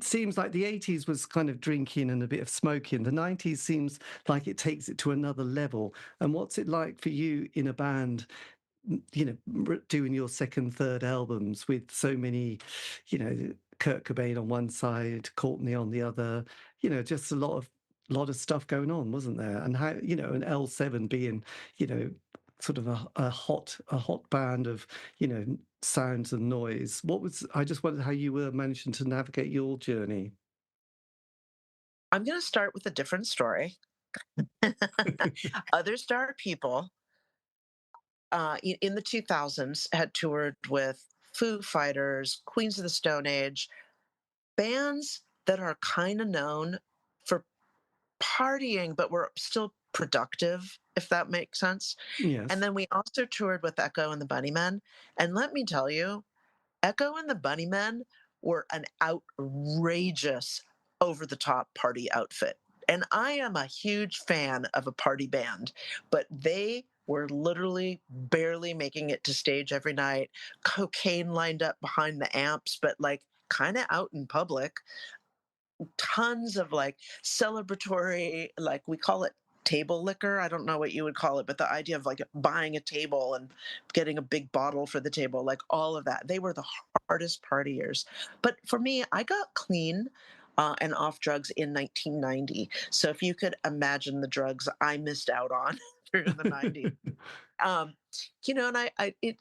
seems like the 80s was kind of drinking and a bit of smoking. The 90s seems like it takes it to another level. And what's it like for you in a band, doing your second, third albums with so many, Kurt Cobain on one side, Courtney on the other, just a lot of stuff going on, wasn't there? And how, an L7 being, you know, sort of a hot band of, sounds and noise. I just wondered how you were managing to navigate your journey. I'm going to start with a different story. Other star people in the 2000s had toured with Foo Fighters, Queens of the Stone Age, bands that are kind of known for partying, but were still productive, if that makes sense. And Yes. then we also toured with Echo and the Bunnymen. And let me tell you, Echo and the Bunnymen were an outrageous, over the top party outfit. And I am a huge fan of a party band, but they were literally barely making it to stage every night, cocaine lined up behind the amps, but like kind of out in public, tons of like celebratory, like we call it table liquor. I don't know what you would call it, but the idea of like buying a table and getting a big bottle for the table, like all of that. They were the hardest partiers. But for me, I got clean and off drugs in 1990. So if you could imagine the drugs I missed out on through the 90s. Um, and it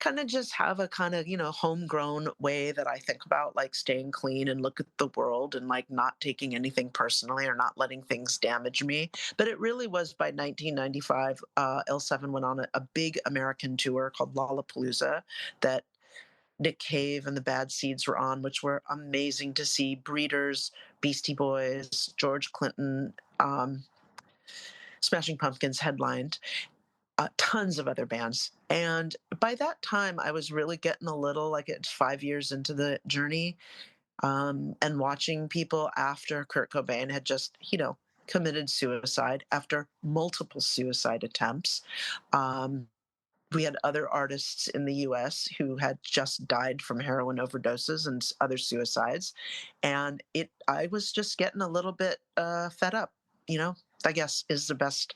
kind of just have a kind of homegrown way that I think about like staying clean and look at the world and like not taking anything personally or not letting things damage me. But it really was by 1995, L7 went on a big American tour called Lollapalooza that Nick Cave and the Bad Seeds were on, which were amazing to see. Breeders, Beastie Boys, George Clinton, Smashing Pumpkins headlined, tons of other bands. And by that time, I was really getting a little like it's 5 years into the journey, and watching people after Kurt Cobain had just, committed suicide after multiple suicide attempts. Um, we had other artists in the US who had just died from heroin overdoses and other suicides. And I was just getting a little bit fed up, you know, I guess is the best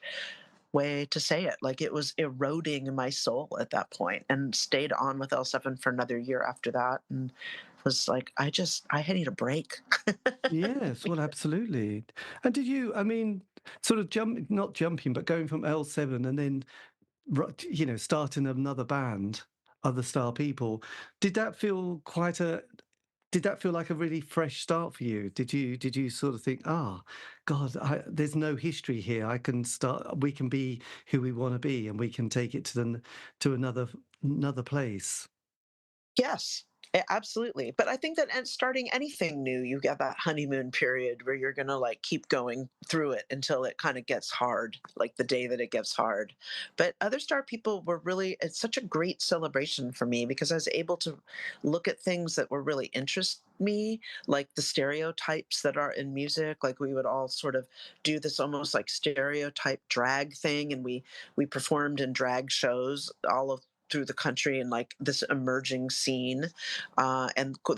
way to say it. Like it was eroding my soul at that point, and stayed on with L7 for another year after that. And was like, I need a break. Yes, well, absolutely. And did you, I mean, sort of not jumping, but going from L7 and then, starting another band, Other Star People, did that feel did that feel like a really fresh start for you? Did you sort of think, God, there's no history here. We can be who we want to be and we can take it to another place. Yes. Absolutely. But I think that and starting anything new, you get that honeymoon period where you're going to like keep going through it until it kind of gets hard, like the day that it gets hard. But Other Star People were really, it's such a great celebration for me because I was able to look at things that were really interest me, like the stereotypes that are in music. Like we would all sort of do this almost like stereotype drag thing, and we performed in drag shows all of through the country and like this emerging scene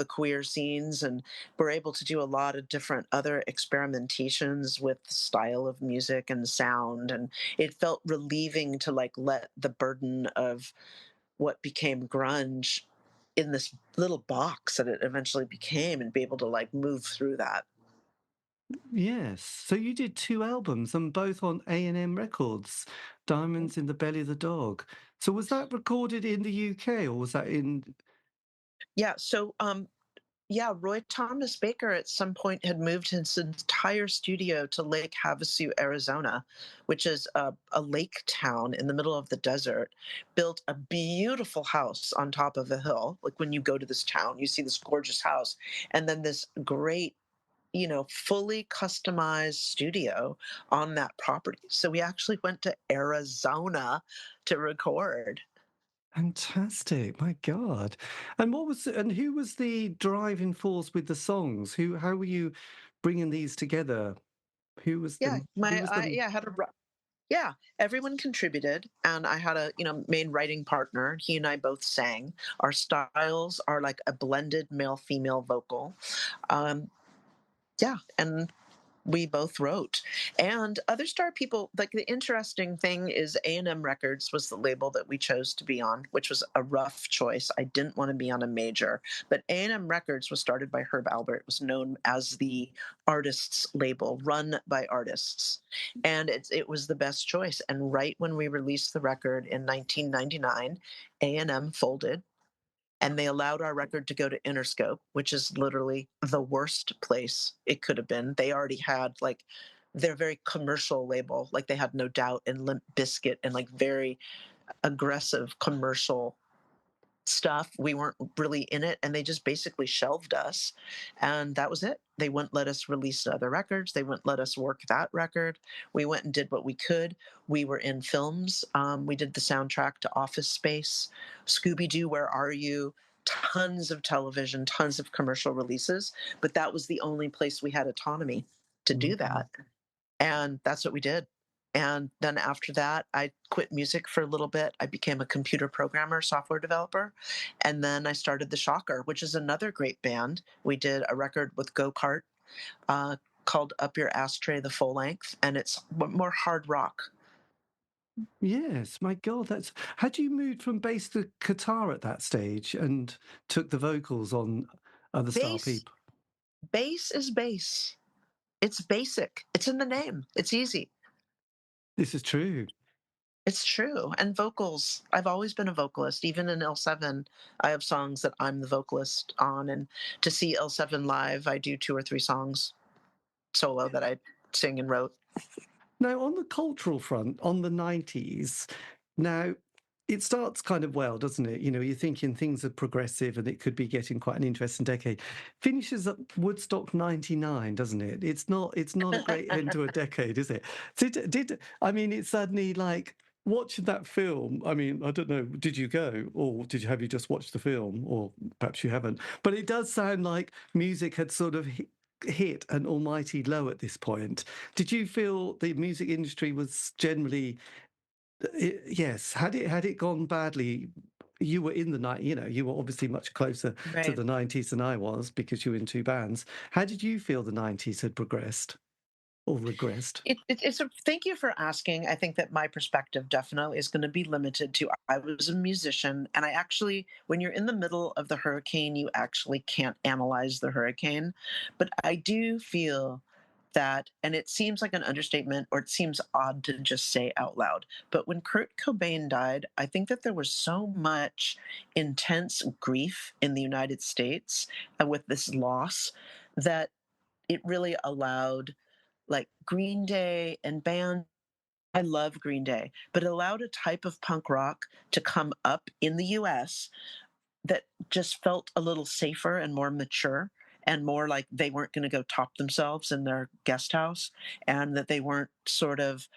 the queer scenes, and we're able to do a lot of different other experimentations with style of music and sound, and it felt relieving to like let the burden of what became grunge in this little box that it eventually became and be able to like move through that. Yes. So you did two albums and both on A&M Records, Diamonds in the Belly of the Dog. So was that recorded in the UK or was that in... Yeah, so yeah, Roy Thomas Baker at some point had moved his entire studio to Lake Havasu, Arizona, which is a lake town in the middle of the desert, built a beautiful house on top of a hill. Like when you go to this town, you see this gorgeous house, and then this great, fully customized studio on that property. So we actually went to Arizona to record. Fantastic. My God. And and who was the driving force with the songs? How were you bringing these together? Yeah, who was the... I had a Yeah, everyone contributed, and I had a main writing partner. He and I both sang. Our styles are like a blended male female vocal. Um, yeah, and we both wrote. And Other Star People, like the interesting thing is A&M Records was the label that we chose to be on, which was a rough choice. I didn't want to be on a major, but A&M Records was started by Herb Albert. It was known as the artists label, run by artists. And it was the best choice. And right when we released the record in 1999, A&M folded and they allowed our record to go to Interscope, which is literally the worst place it could have been. They already had like their very commercial label, like they had No Doubt and Limp Bizkit and like very aggressive commercial stuff. We weren't really in it, and they just basically shelved us, and that was it. They wouldn't let us release other records. They wouldn't let us work that record. We went and did what we could. We were in films. We did the soundtrack to Office Space, Scooby Doo, Where Are You? Tons of television, tons of commercial releases, but that was the only place we had autonomy to do Mhm. that. And that's what we did. And then after that, I quit music for a little bit. I became a computer programmer, software developer. And then I started The Shocker, which is another great band. We did a record with Go Kart uh, called Up Your Ashtray, the full length, and it's more hard rock. Yes, my God, that's... Had you moved from bass to guitar at that stage and took the vocals on Other Star Bass, People? bass is bass. It's basic. It's in the name. It's easy. This is true. It's true. And vocals, I've always been a vocalist. Even in L7, I have songs that I'm the vocalist on. And to see L7 live, I do two or three songs solo that I sing and wrote. Now, on the cultural front, on the 90s, now it starts kind of well, doesn't it? You know, you're thinking things are progressive and it could be getting quite an interesting decade. Finishes at Woodstock 99, doesn't it? It's not a great end to a decade, is it? I mean, it's suddenly like watching that film. I mean, I don't know, did you go or have you just watched the film or perhaps you haven't? But it does sound like music had sort of hit an almighty low at this point. Did you feel the music industry was generally, yes, had it gone badly? You were in the night, you know, you were obviously much closer to Right. the 90s than I was because you were in two bands. How did you feel the 90s had progressed or regressed? Thank you for asking. I think that my perspective definitely is going to be limited to I was a musician, and I actually, when you're in the middle of the hurricane, you actually can't analyze the hurricane. But I do feel that, and it seems like an understatement or it seems odd to just say out loud, but when Kurt Cobain died, I think that there was so much intense grief in the United States with this loss that it really allowed like Green Day and band. I love Green Day, but it allowed a type of punk rock to come up in the US that just felt a little safer and more mature and more like they weren't going to go top themselves in their guest house, and that they weren't sort of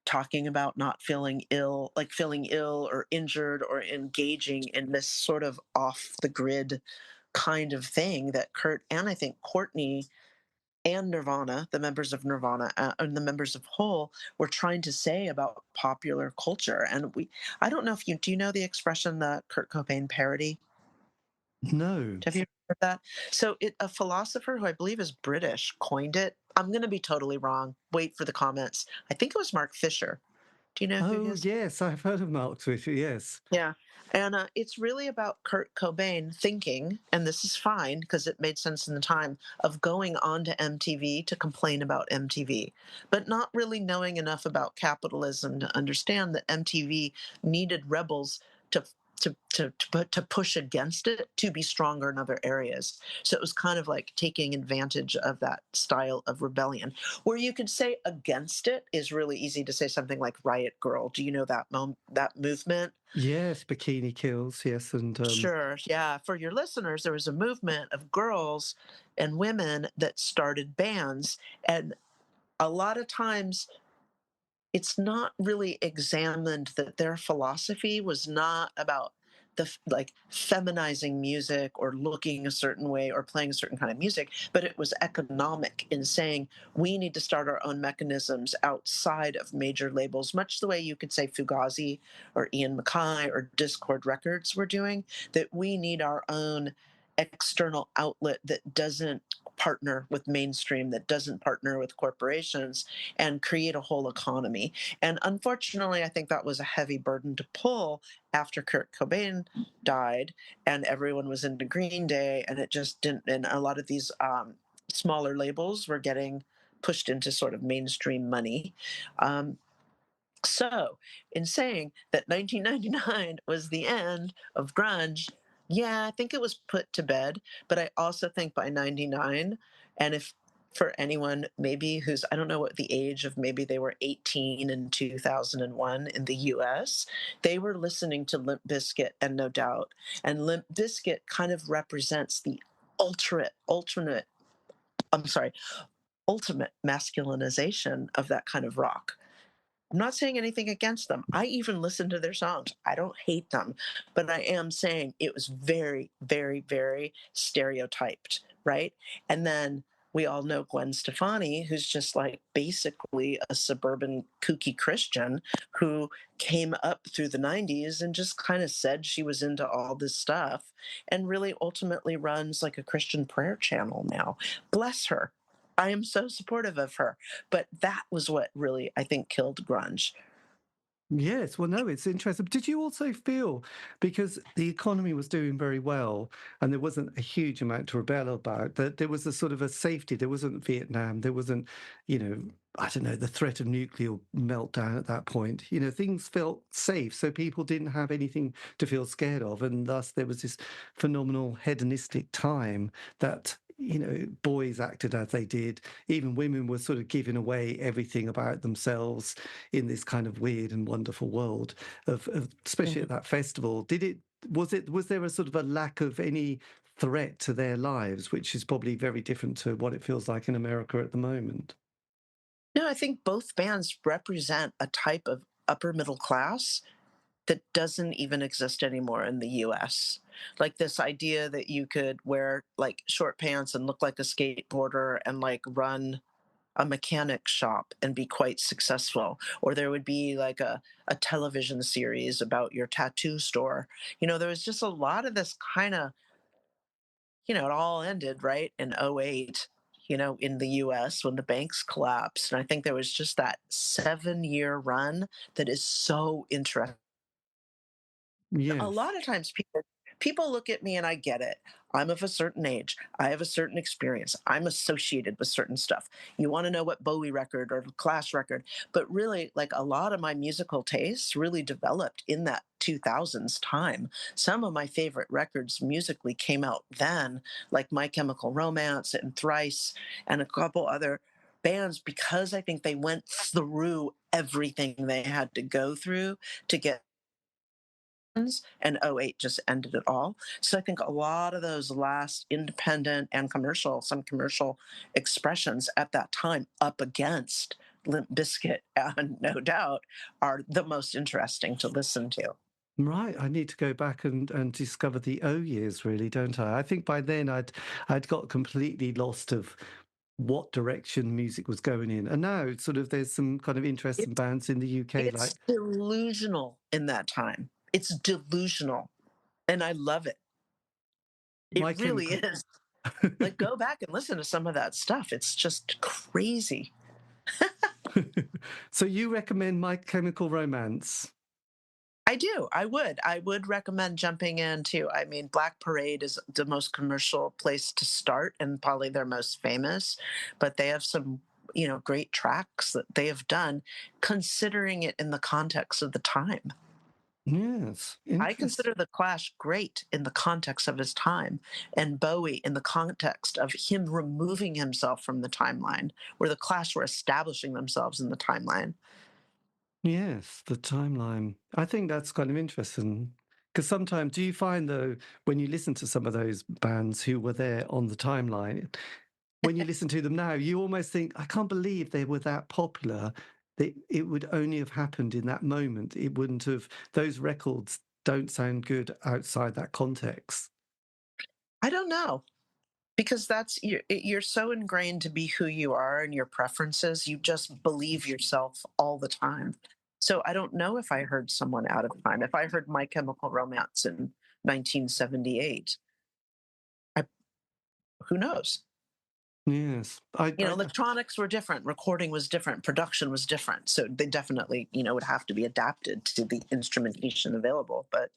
talking about not feeling ill, like feeling ill or injured or engaging in this sort of off the grid kind of thing that Kurt and I think Courtney and Nirvana, the members of Nirvana and the members of Hole, were trying to say about popular culture. And I don't know if you do you know the expression the Kurt Cobain parody? No. Have you heard that? So a philosopher who I believe is British coined it. I'm going to be totally wrong. Wait for the comments. I think it was Mark Fisher. Do you know who Oh, his yes, I've heard of Mark Twitter, yes. Yeah. And it's really about Kurt Cobain thinking, and this is fine because it made sense in the time, of going on to MTV to complain about MTV, but not really knowing enough about capitalism to understand that MTV needed rebels to. To push against it to be stronger in other areas. So it was kind of like taking advantage of that style of rebellion. Where you could say against it is really easy to say something like Riot Girl. Do you know that movement? Yes, Bikini Kills, yes, and Sure. Yeah. For your listeners, there was a movement of girls and women that started bands. And a lot of times it's not really examined that their philosophy was not about like feminizing music or looking a certain way or playing a certain kind of music, but it was economic in saying we need to start our own mechanisms outside of major labels, much the way you could say Fugazi or Ian MacKaye or Discord Records were doing, that we need our own external outlet that doesn't partner with mainstream, that doesn't partner with corporations, and create a whole economy. And unfortunately, I think that was a heavy burden to pull after Kurt Cobain died and everyone was into Green Day, and it just didn't. And a lot of these smaller labels were getting pushed into sort of mainstream money. Um, so, in saying that 1999 was the end of grunge, yeah, I think it was put to bed. But I also think by 99, and if for anyone maybe who's, I don't know what the age of, maybe they were 18 in 2001 in the US, they were listening to Limp Bizkit and No Doubt. And Limp Bizkit kind of represents the I'm sorry, ultimate masculinization of that kind of rock. I'm not saying anything against them. I even listen to their songs. I don't hate them, but I am saying it was very, very, very stereotyped, right? And then we all know Gwen Stefani, who's just like basically a suburban kooky Christian who came up through the 90s and just kind of said she was into all this stuff and really ultimately runs like a Christian prayer channel now. Bless her. I am so supportive of her. But that was what really, I think, killed grunge. Yes, well, no, it's interesting. Did you also feel, because the economy was doing very well and there wasn't a huge amount to rebel about, that there was a sort of a safety? There wasn't Vietnam, there wasn't, I don't know, the threat of nuclear meltdown at that point. Things felt safe, so people didn't have anything to feel scared of. And thus there was this phenomenal hedonistic time that, boys acted as they did. Even women were sort of giving away everything about themselves in this kind of weird and wonderful world of especially Mhm. at that festival. Was there a sort of a lack of any threat to their lives, which is probably very different to what it feels like in America at the moment? No, I think both bands represent a type of upper middle class that doesn't even exist anymore in the US. Like this idea that you could wear like short pants and look like a skateboarder and like run a mechanic shop and be quite successful, or there would be like a television series about your tattoo store. There was just a lot of this kind of, it all ended right in '08, in the US when the banks collapsed. And I think there was just that 7-year run that is so interesting. A Yes. lot of times people look at me and I get it. I'm of a certain age. I have a certain experience. I'm associated with certain stuff. You want to know what Bowie record or Clash record, but really like a lot of my musical tastes really developed in that 2000s time. Some of my favorite records musically came out then, like My Chemical Romance and Thrice and a couple other bands, because I think they went through everything they had to go through to get and '08 just ended it all. So I think a lot of those last independent and commercial, some commercial expressions at that time up against Limp Bizkit, and no doubt, are the most interesting to listen to. Right, I need to go back and discover the O years, really, don't I? I think by then I'd got completely lost of what direction music was going in, and now it's sort of there's some kind of interesting It's bands in the UK like it's delusional in that time. It's delusional, and I love it. It My really Chemical. is. Like, go back and listen to some of that stuff. It's just crazy. So you recommend My Chemical Romance? I do. I would. I would recommend jumping into. I mean, Black Parade is the most commercial place to start and probably their most famous, but they have some, great tracks that they have done considering it in the context of the time. Yes, I interesting. consider The Clash great in the context of his time, and Bowie in the context of him removing himself from the timeline, where the Clash were establishing themselves in the timeline. Yes, the timeline. I think that's kind of interesting because sometimes do you find though when you listen to some of those bands who were there on the timeline, when you listen to them now, you almost think, I can't believe they were that popular. That it would only have happened in that moment. It wouldn't have, those records don't sound good outside that context. I don't know. Because that's you're so ingrained to be who you are and your preferences, you just believe yourself all the time. So I don't know if I heard someone out of time. If I heard My Chemical Romance in 1978, I, who knows? Yes. Electronics were different, recording was different, production was different. So they definitely, would have to be adapted to the instrumentation available. But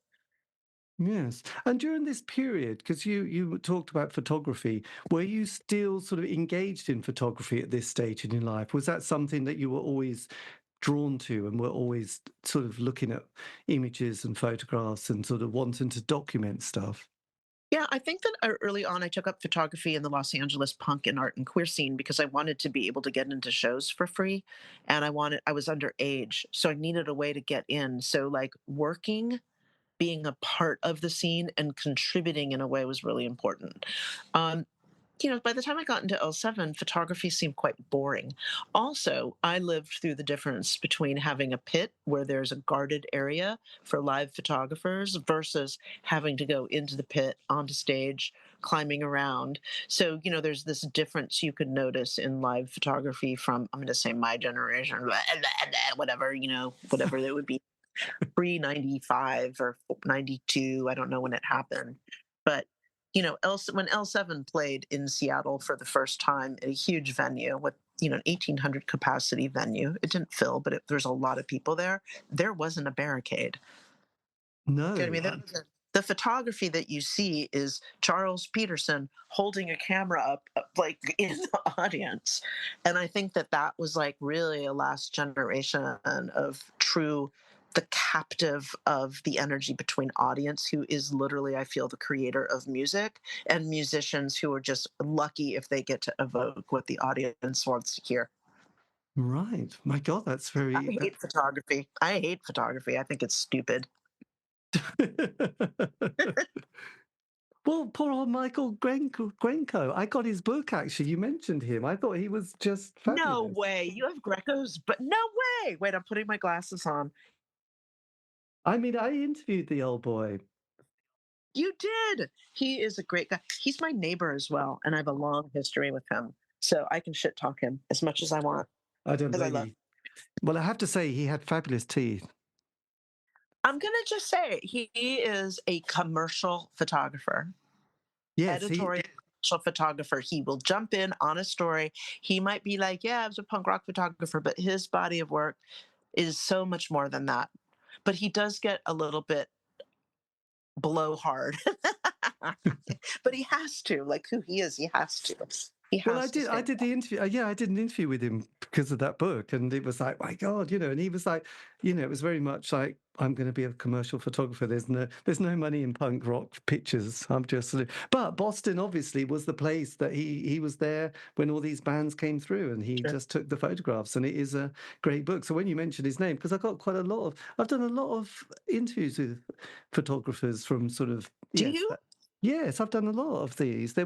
Yes. And during this period, because you talked about photography, were you still sort of engaged in photography at this stage in your life? Was that something that you were always drawn to and were always sort of looking at images and photographs and sort of wanting to document stuff? yeah, I think that early on I took up photography in the Los Angeles punk and art and queer scene because I wanted to be able to get into shows for free, and I was underage, so I needed a way to get in. So like working, being a part of the scene and contributing in a way was really important. Um, by the time I got into L7, photography seemed quite boring. Also, I lived through the difference between having a pit where there's a guarded area for live photographers versus having to go into the pit, onto stage, climbing around. So, there's this difference you could notice in live photography from, I'm going to say my generation, whatever, whatever it would be pre 95 or 92. I don't know when it happened. But, when L7 played in Seattle for the first time at a huge venue with, an 1,800 capacity venue, it didn't fill, but there's a lot of people there. There wasn't a barricade. You know No. what I mean? The photography that you see is Charles Peterson holding a camera up, like in the audience. And I think that that was like really a last generation of true, the captive of the energy between audience, who is literally, I feel, the creator of music, and musicians who are just lucky if they get to evoke what the audience wants to hear. Right. My God, that's very. I hate photography. I hate photography. I think it's stupid. Well, poor old Michael Grenko. I got his book, actually. You mentioned him. I thought he was just No fabulous. way. You have Greco's, but no way. Wait, I'm putting my glasses on. I mean, I interviewed the old boy. You did. He is a great guy. He's my neighbor as well, and I have a long history with him. So I can shit talk him as much as I want I don't because I blame love. you. Well, I have to say, he had fabulous teeth. I'm gonna just say he is a commercial photographer, Yes, he. editorial commercial photographer. He will jump in on a story. He might be like, "Yeah, I was a punk rock photographer," but his body of work is so much more than that. But he does get a little bit blow hard. But he has to, like who he is, he has to. He Well, has to I stay. did the interview. Yeah, I did an interview with him because of that book, and it was like, my God, and he was like, it was very much like, I'm going to be a commercial photographer. There's no money in punk rock pictures. I'm just, but Boston obviously was the place that he was there when all these bands came through, and he Sure. just took the photographs, and it is a great book. So when you mentioned his name, because I've done a lot of interviews with photographers from sort of, Do yes. you? Yes, I've done a lot of these. There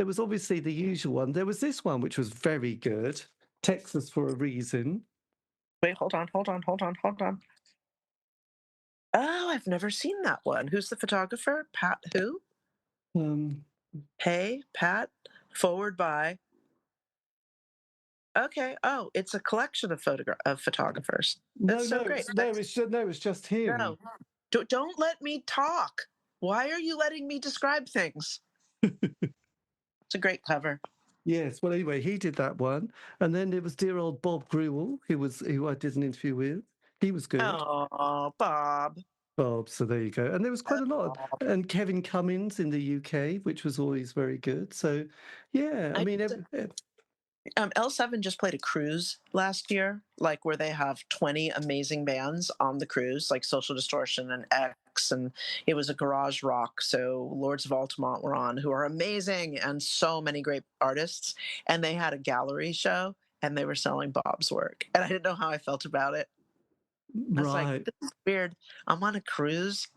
was obviously the usual one. There was this one which was very good, Texas for a Reason. Wait, hold on, hold on, hold on, hold on. Oh, I've never seen that one. Who's the photographer? Pat who? Um, Hey, Pat. Forward by. Okay. Oh, it's a collection of photographers. no, That's so no, great. it's just him. No, don't let me talk. Why are you letting me describe things? It's a great cover. Yes. Well, anyway, he did that one, and then there was dear old Bob Grewal, who I did an interview with. He was good, Oh, Bob. Bob. So there you go. And there was quite a lot, Oh. and Kevin Cummins in the UK, which was always very good. So, yeah, I I mean, L7 just played a cruise last year, like where they have 20 amazing bands on the cruise, like Social Distortion and X, and it was a garage rock. So Lords of Altamont were on, who are amazing, and so many great artists. And they had a gallery show, and they were selling Bob's work, and I didn't know how I felt about it. I was like, right. this is weird. I'm on a cruise,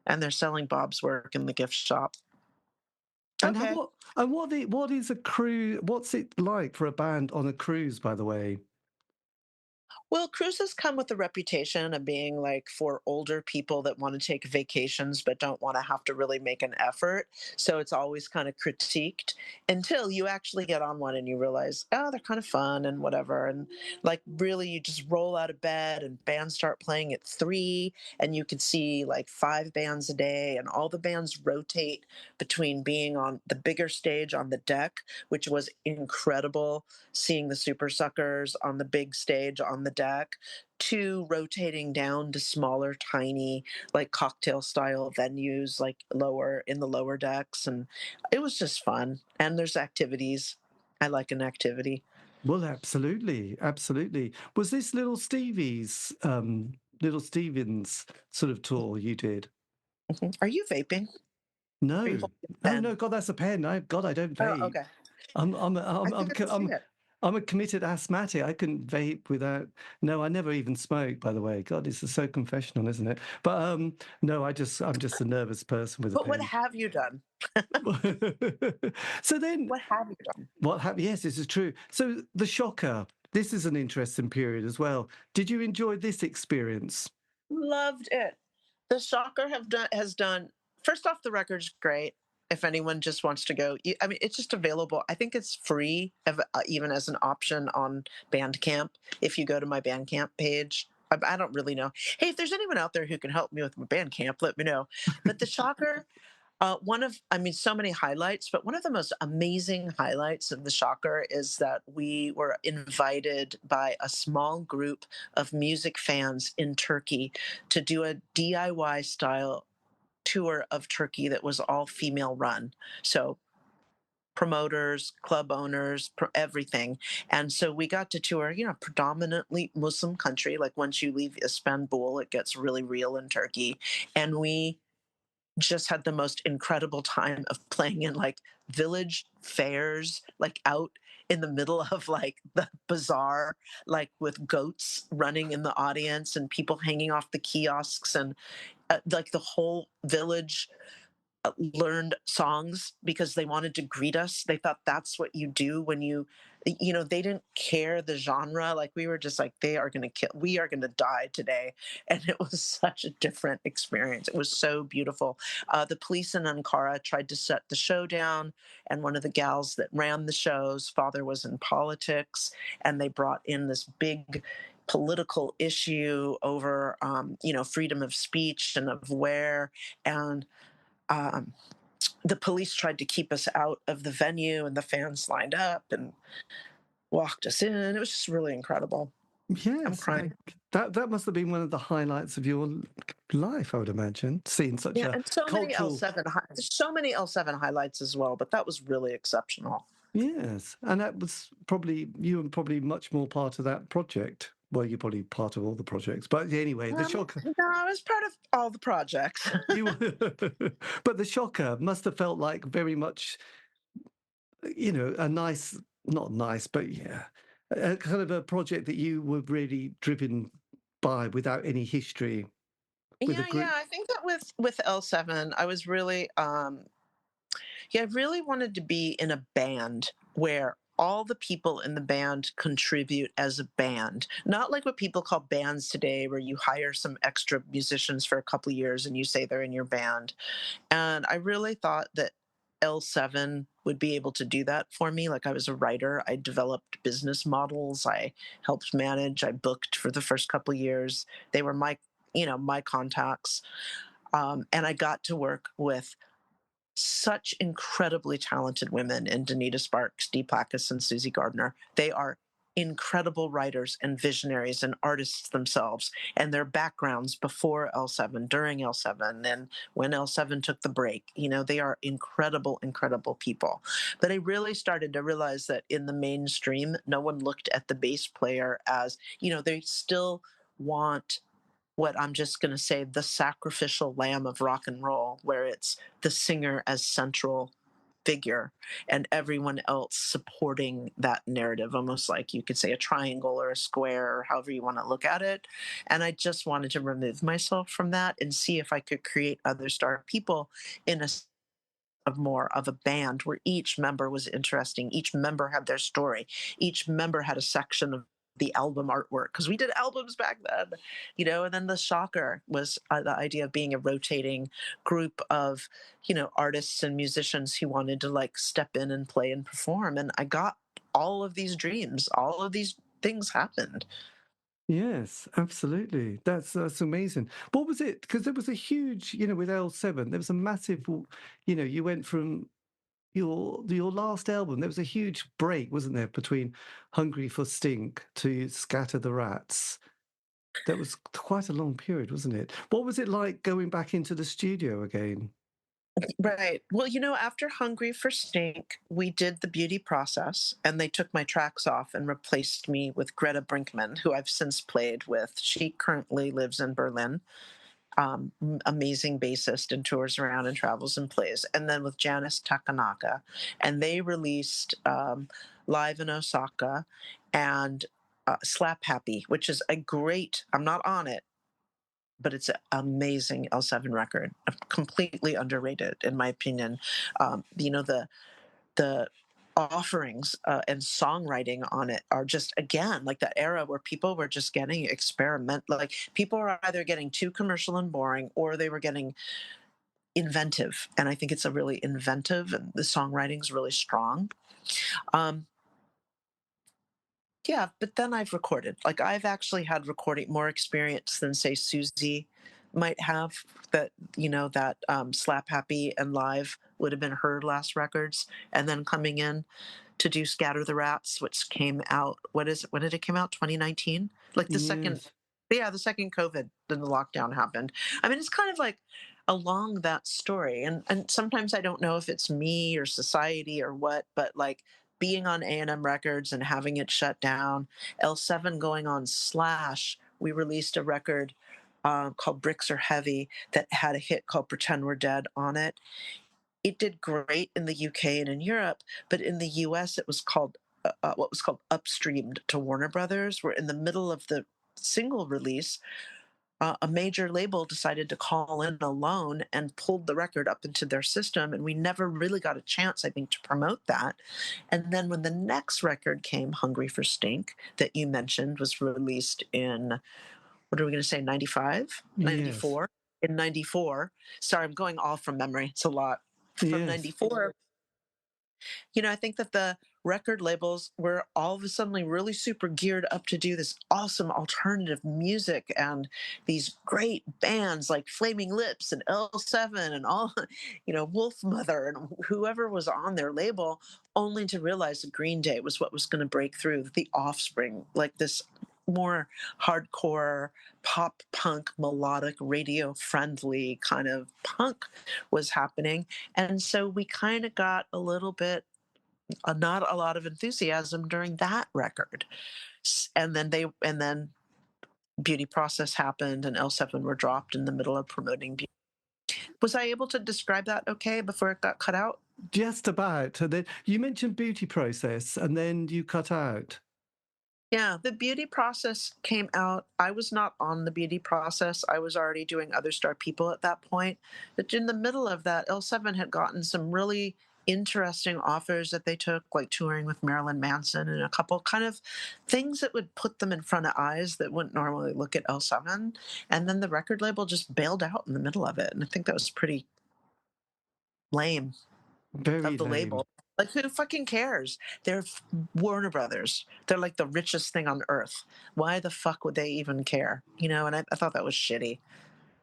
and they're selling Bob's work in the gift shop. And Okay. what is a cruise? What's it like for a band on a cruise? By the way, Well, cruises come with a reputation of being like for older people that want to take vacations but don't want to have to really make an effort. So it's always kind of critiqued until you actually get on one and you realize, oh, they're kind of fun and whatever. And like really, you just roll out of bed and bands start playing at 3, and you can see like 5 bands a day, and all the bands rotate between being on the bigger stage on the deck, which was incredible, seeing the Super Suckers on the big stage on the deck, to rotating down to smaller, tiny, like cocktail style venues, like lower in the lower decks. And it was just fun. And there's activities. I like an activity. well, absolutely, absolutely. Was this Little Stevens sort of tour you did? Mhm. Are you vaping? Are you No, holding a oh pen? no, God, that's a pen. God, I don't Oh, vape. okay. I couldn't see it. I'm a committed asthmatic. I couldn't vape without. No, I never even smoked. By the way, God, this is so confessional, isn't it? But no, I'm just a nervous person with a But what pen. have you done? So then, What have you done? what happened? Yes, this is true. So the Shocker. This is an interesting period as well. Did you enjoy this experience? Loved it. The Shocker has done. First off, the record's great. If anyone just wants to go, I mean, it's just available. I think it's free, even as an option on Bandcamp. If you go to my Bandcamp page, I don't really know. Hey, if there's anyone out there who can help me with my Bandcamp, let me know. But the Shocker, I mean, so many highlights, but one of the most amazing highlights of the Shocker is that we were invited by a small group of music fans in Turkey to do a DIY style tour of Turkey that was all female run. So promoters, club owners, everything. And so we got to tour, predominantly Muslim country. Like once you leave Istanbul, it gets really real in Turkey. And we just had the most incredible time of playing in like village fairs, like out in the middle of like the bazaar, like with goats running in the audience and people hanging off the kiosks, and like the whole village learned songs because they wanted to greet us. They thought that's what you do when they didn't care the genre. Like we were just like, they are going to kill, we are going to die today. And it was such a different experience. It was so beautiful. The police in Ankara tried to set the show down, and one of the gals that ran the show's father was in politics, and they brought in this big political issue over, freedom of speech and of wear. And um, the police tried to keep us out of the venue, and the fans lined up and walked us in. It was just really incredible. I'm Yes, crying. that must have been one of the highlights of your life, I would imagine, seeing such Yeah, a and so many cultural. L7 highlights as well, but that was really exceptional. Yes, and that was probably you were probably much more part of that project. Well, you're probably part of all the projects, but anyway, the shocker No, I was part of all the projects. you, but the shocker must have felt like very much, a nice, not nice, but yeah, a kind of a project that you were really driven by without any history with a Yeah, group. I think that with L7, I was really yeah, I really wanted to be in a band where all the people in the band contribute as a band. Not like what people call bands today, where you hire some extra musicians for a couple of years and you say they're in your band. And I really thought that L7 would be able to do that for me. Like I was a writer, I developed business models, I helped manage, I booked for the first couple of years. They were my contacts. And I got to work with such incredibly talented women in Danita Sparks, Dee Plackus, and Susie Gardner. They are incredible writers and visionaries and artists themselves, and their backgrounds before L7, during L7, and when L7 took the break. They are incredible, incredible people. But I really started to realize that in the mainstream, no one looked at the bass player as, they still want what I'm just going to say the sacrificial lamb of rock and roll, where it's the singer as central figure and everyone else supporting that narrative, almost like you could say a triangle or a square, or however you want to look at it. And I just wanted to remove myself from that and see if I could create other star people in a of more of a band where each member was interesting, each member had their story, each member had a section of the album artwork, because we did albums back then, and then the shocker was the idea of being a rotating group of artists and musicians who wanted to like step in and play and perform, and I got all of these dreams, all of these things happened. Yes, absolutely. That's amazing. What was it? Because there was a huge, with L7, there was a massive, you went from your last album, there was a huge break, wasn't there, between Hungry for Stink to Scatter the Rats. That was quite a long period, wasn't it? What was it like going back into the studio again? Right. Well, after Hungry for Stink, we did the beauty process and they took my tracks off and replaced me with Greta Brinkman, who I've since played with. She currently lives in Berlin. Amazing bassist and tours around and travels and plays. And then with Janice Takanaka. And they released Live in Osaka and Slap Happy, which is I'm not on it, but it's an amazing L7 record, completely underrated in my opinion. The offerings and songwriting on it are just again like that era where people were just getting like people were either getting too commercial and boring or they were getting inventive, and I think it's a really inventive and the songwriting is really strong. um, Yeah, but then I've recorded. Like I've actually had recording more experience than say Susie might have. That Slap Happy and Live would have been her last records, and then coming in to do Scatter the Rats, which came out. What is it? When did it come out? 2019. Like the second, Yes. yeah, the second COVID, then the lockdown happened. I mean, it's kind of like along that story, and sometimes I don't know if it's me or society or what, but like being on A&M Records and having it shut down, L7 going on Slash, we released a record called Bricks Are Heavy that had a hit called Pretend We're Dead on it. It did great in the UK and in Europe, but in the US, it was called what was called upstreamed to Warner Brothers, where in the middle of the single release, a major label decided to call in a loan and pulled the record up into their system. And we never really got a chance, I think, to promote that. And then when the next record came, Hungry for Stink, that you mentioned, was released in, what are we going to say, 95, Yes. 94? In 94. Sorry, I'm going all from memory. It's a lot. From Yes. 94, I think that the record labels were all of a sudden really super geared up to do this awesome alternative music and these great bands like Flaming Lips and L7 and all, Wolf Mother and whoever was on their label, only to realize that Green Day was what was going to break through, the Offspring, like this more hardcore pop punk melodic radio friendly kind of punk was happening. And so we kind of got a little bit not a lot of enthusiasm during that record. And then Beauty Process happened, and L7 were dropped in the middle of promoting Beauty. Was I able to describe that okay before it got cut out? Just about. And then you mentioned Beauty Process, and then you cut out. Yeah, the Beauty Process came out. I was not on the Beauty Process. I was already doing Other Star People at that point. But in the middle of that, L7 had gotten some really interesting offers that they took, like touring with Marilyn Manson and a couple kind of things that would put them in front of eyes that wouldn't normally look at L7. And then the record label just bailed out in the middle of it. And I think that was pretty lame Very of the lame. label. Like, who fucking cares? They're Warner Brothers. They're like the richest thing on earth. Why the fuck would they even care? And I thought that was shitty.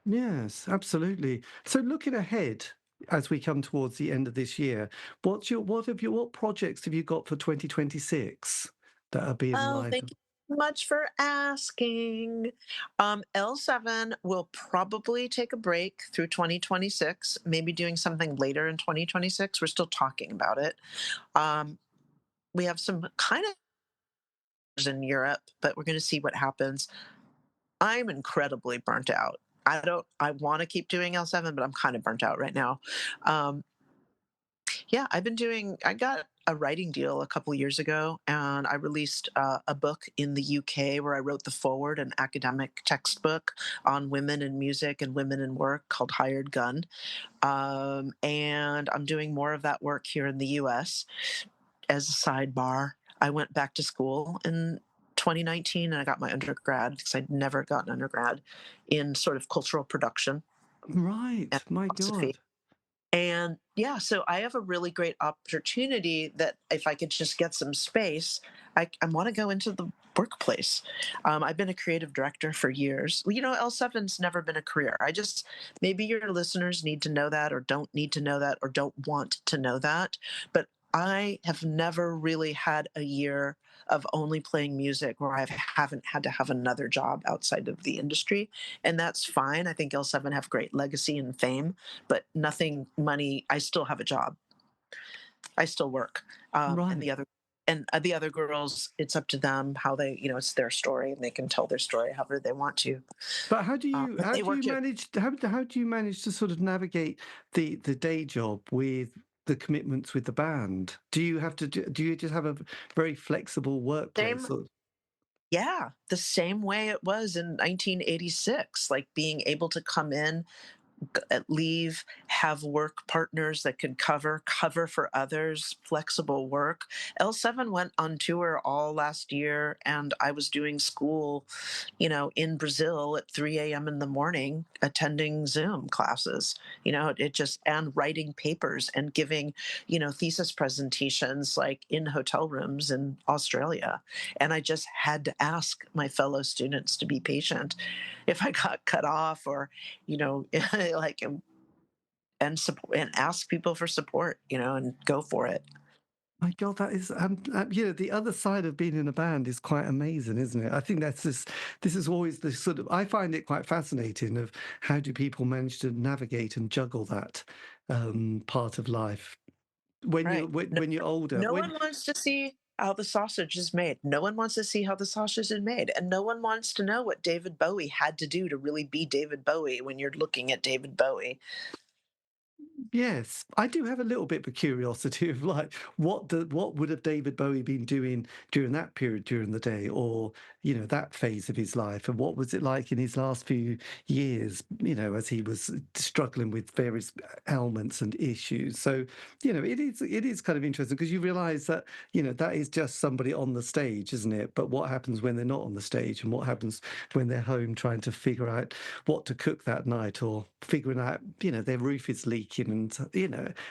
Yes, absolutely. So looking ahead as we come towards the end of this year, what projects have you got for 2026 that are being Oh, live? thank you so much for asking. L7 will probably take a break through 2026, maybe doing something later in 2026. We're still talking about it. Um, we have some kind of in Europe, but we're going to see what happens. I'm incredibly burnt out. I want to keep doing L7, but I'm kind of burnt out right now. Um, yeah, I got a writing deal a couple years ago, and I released a book in the UK where I wrote the foreword, an academic textbook on women in music and women in work called Hired Gun. And I'm doing more of that work here in the US. As a sidebar, I went back to school in 2019 and I got my undergrad because I'd never gotten undergrad in sort of cultural production and Right, my philosophy. God. And yeah, so I have a really great opportunity that if I could just get some space, I want to go into the workplace. I've been a creative director for years. Well, L7's never been a career. Maybe your listeners need to know that, or don't need to know that, or don't want to know that. But I have never really had a year of only playing music where I haven't had to have another job outside of the industry. And that's fine. I think L7 have great legacy and fame, but nothing money. I still have a job. I still work. And Right. the other girls, it's up to them how it's their story and they can tell their story however they want to. But But they work it. how do you manage to sort of navigate the day job with the commitments with the band? Do you just have a very flexible Same, workplace? Or, yeah, the same way it was in 1986, like being able to come in, leave, have work partners that could cover for others, flexible work. L7 went on tour all last year, and I was doing school, in Brazil at 3 a.m. in the morning, attending Zoom classes. It just, and writing papers and giving, thesis presentations like in hotel rooms in Australia. And I just had to ask my fellow students to be patient if I got cut off, or like, and ask people for support, and go for it. my God, that is, the other side of being in a band is quite amazing, isn't it? I think this is always the sort of, I find it quite fascinating of how do people manage to navigate and juggle that part of life when Right. when you're older. No When one wants to see how the sausage is made. No one wants to see how the sausage is made. And no one wants to know what David Bowie had to do to really be David Bowie when you're looking at David Bowie. Yes, I do have a little bit of curiosity of like what would have David Bowie been doing during that period during the day, or that phase of his life, and what was it like in his last few years, as he was struggling with various ailments and issues. So it is kind of interesting because you realise that that is just somebody on the stage, isn't it? But what happens when they're not on the stage, and what happens when they're home trying to figure out what to cook that night, or figuring out their roof is leaking, and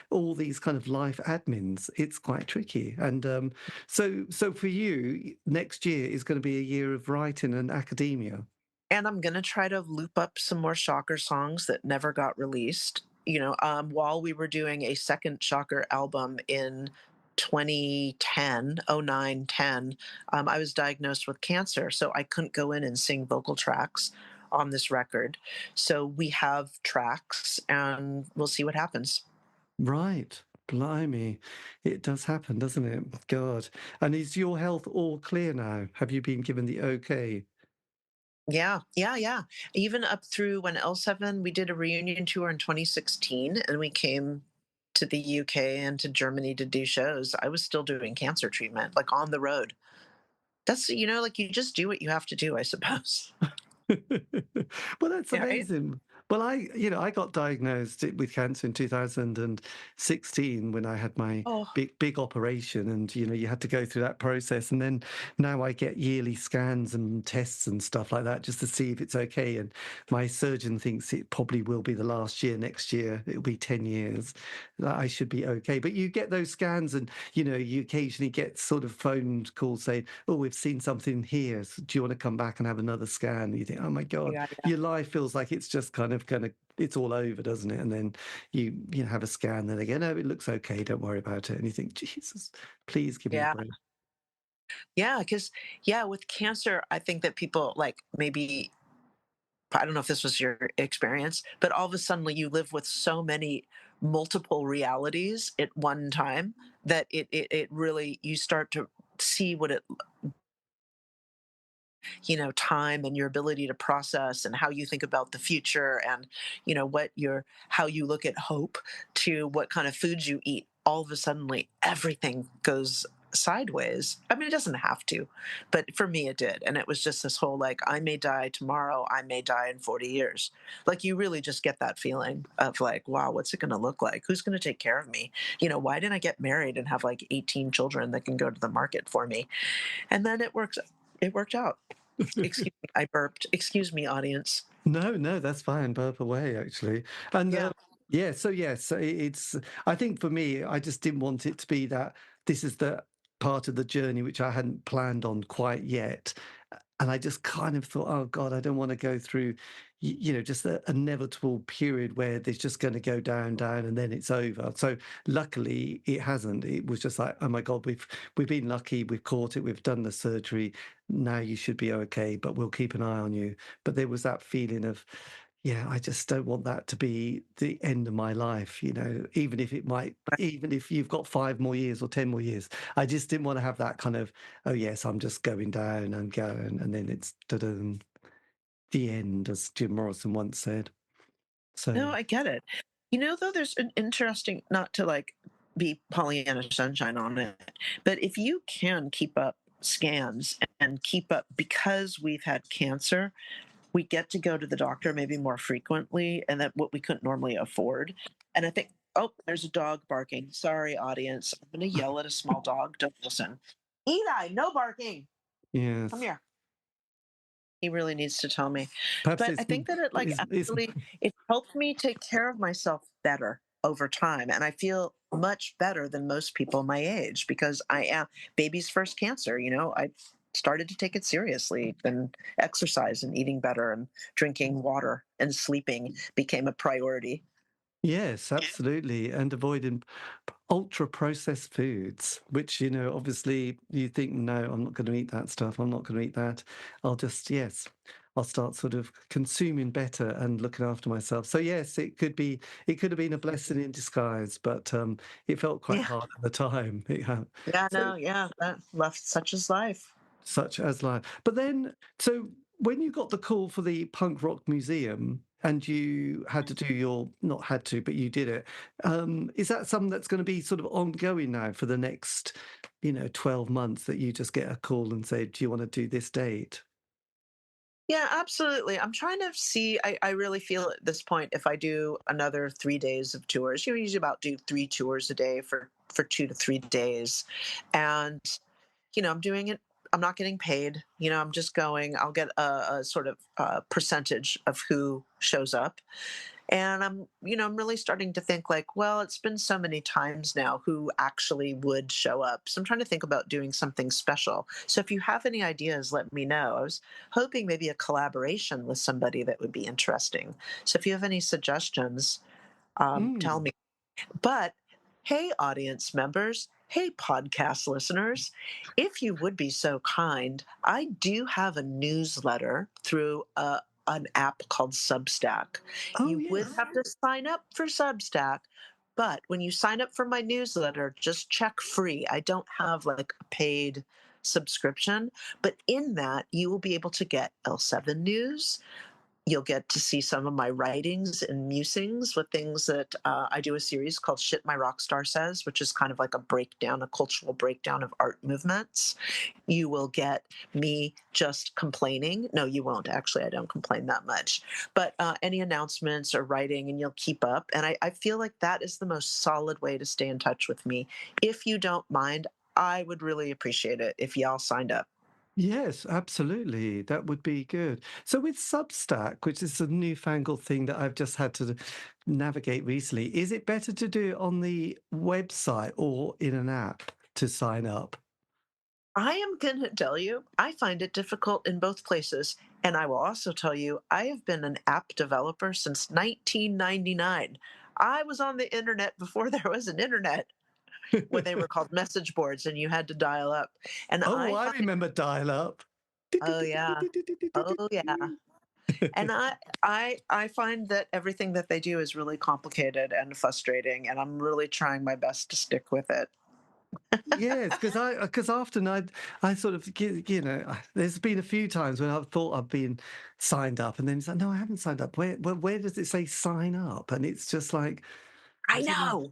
all these kind of life admins. It's quite tricky. And so for you, next year is going to be a year of writing and academia. And I'm going to try to loop up some more Shocker songs that never got released. While we were doing a second Shocker album in 2010, 09, 10, I was diagnosed with cancer. So I couldn't go in and sing vocal tracks on this record. So we have tracks and we'll see what happens. Right. blimey. It does happen, doesn't it? God. And is your health all clear now? Have you been given the okay? Yeah, yeah, yeah. Even up through when L7, we did a reunion tour in 2016 and we came to the UK and to Germany to do shows. I was still doing cancer treatment, like on the road. That's, like you just do what you have to do, I suppose. Well, that's Yeah, right? amazing. Well, I got diagnosed with cancer in 2016 when I had my Oh, big operation, and you had to go through that process. And then now I get yearly scans and tests and stuff like that just to see if it's okay. And my surgeon thinks it probably will be the last year. Next year, it'll be 10 years. That I should be okay. But you get those scans, and you occasionally get sort of phone calls saying, "Oh, we've seen something here. So do you want to come back and have another scan?" And you think, "Oh my God." yeah, yeah. Your life feels like it's just kind of gonna it's all over, doesn't it? And then you have a scan, then they go, "No, it looks okay, don't worry about it." And you think, Jesus, please give me a Yeah. break. Yeah. Cause yeah, with cancer, I think that people like maybe, I don't know if this was your experience, but all of a sudden like, you live with so many multiple realities at one time that it really, you start to see what it, time and your ability to process and how you think about the future and what your how you look at hope to what kind of foods you eat. All of a sudden like everything goes sideways. I mean, it doesn't have to, but for me it did. And it was just this whole like, I may die tomorrow, I may die in 40 years. Like you really just get that feeling of like, wow, what's it going to look like? Who's going to take care of me? Why didn't I get married and have like 18 children that can go to the market for me? And then it worked out. Excuse me, I burped. Excuse me, audience. No, no, that's fine. Burp away, actually. And Yeah. yeah, so yes, so it's. I think for me, I just didn't want it to be that this is the part of the journey which I hadn't planned on quite yet, and I just kind of thought, oh God, I don't want to go through, just an inevitable period where there's just going to go down, down, and then it's over. So luckily, it hasn't. It was just like, oh my God, we've been lucky, we've caught it, we've done the surgery. Now you should be okay, but we'll keep an eye on you. But there was that feeling of, yeah, I just don't want that to be the end of my life, even if you've got 5 more years or 10 more years. I just didn't want to have that kind of, oh, yes, I'm just going down and going. And then it's the end, as Jim Morrison once said. So, No, I get it. Though there's an interesting, not to like be Pollyanna sunshine on it, but if you can keep up scans and keep up because we've had cancer, we get to go to the doctor maybe more frequently and that what we couldn't normally afford. And I think, oh, there's a dog barking. Sorry, audience. I'm going to yell at a small dog. Don't listen. Eli, no barking. Come yes, here. He really needs to tell me. perhaps But I think that it like it's actually it helped me take care of myself better over time. And I feel much better than most people my age because I am baby's first cancer, I started to take it seriously and exercise and eating better and drinking water and sleeping became a priority. Yes, absolutely. And avoiding ultra processed foods, which, obviously you think, no, I'm not going to eat that stuff. I'm not going to eat that. Yes, I'll start sort of consuming better and looking after myself. So yes, it could have been a blessing in disguise, but it felt quite Yeah. hard at the time. Yeah, So no, yeah. That left such as life. such as life. But then, so when you got the call for the punk rock museum and you had to do not had to, but you did it, is that something that's going to be sort of ongoing now for the next, 12 months that you just get a call and say, do you want to do this date? Yeah, absolutely. I'm trying to see. I really feel at this point, if I do another 3 days of tours, usually about do 3 tours a day for 2 to 3 days, and I'm doing it. I'm not getting paid. I'm just going. I'll get a sort of percentage of who shows up, and I'm really starting to think like, well, it's been so many times now who actually would show up. So I'm trying to think about doing something special. So if you have any ideas, let me know. I was hoping maybe a collaboration with somebody that would be interesting. So if you have any suggestions, tell Mm. me. But hey, audience members, hey, podcast listeners, if you would be so kind, I do have a newsletter through an app called Substack. Oh, You would yes. have to sign up for Substack, But when you sign up for my newsletter, just check free. I don't have like a paid subscription, but in that, you will be able to get L7 news. You'll get to see some of my writings and musings with things that I do a series called Shit My Rock Star Says, which is kind of like a breakdown, a cultural breakdown of art movements. You will get me just complaining. No, you won't. Actually, I don't complain that much. But any announcements or writing, and you'll keep up. And I feel like that is the most solid way to stay in touch with me. If you don't mind, I would really appreciate it if y'all signed up. Yes, absolutely. That would be good. So with Substack, which is a newfangled thing that I've just had to navigate recently, is it better to do it on the website or in an app to sign up? I am going to tell you, I find it difficult in both places. And I will also tell you, I have been an app developer since 1999. I was on the internet before there was an internet when they were called message boards and you had to dial up. And Oh, I I find, remember dial-up. oh yeah, oh yeah. And I find that everything that they do is really complicated and frustrating, and I'm really trying my best to stick with it. Yes, because often I sort of there's been a few times when I've thought I've been signed up, and then it's like, no, I haven't signed up. Where does it say sign up? And it's just like, I I don't know. know.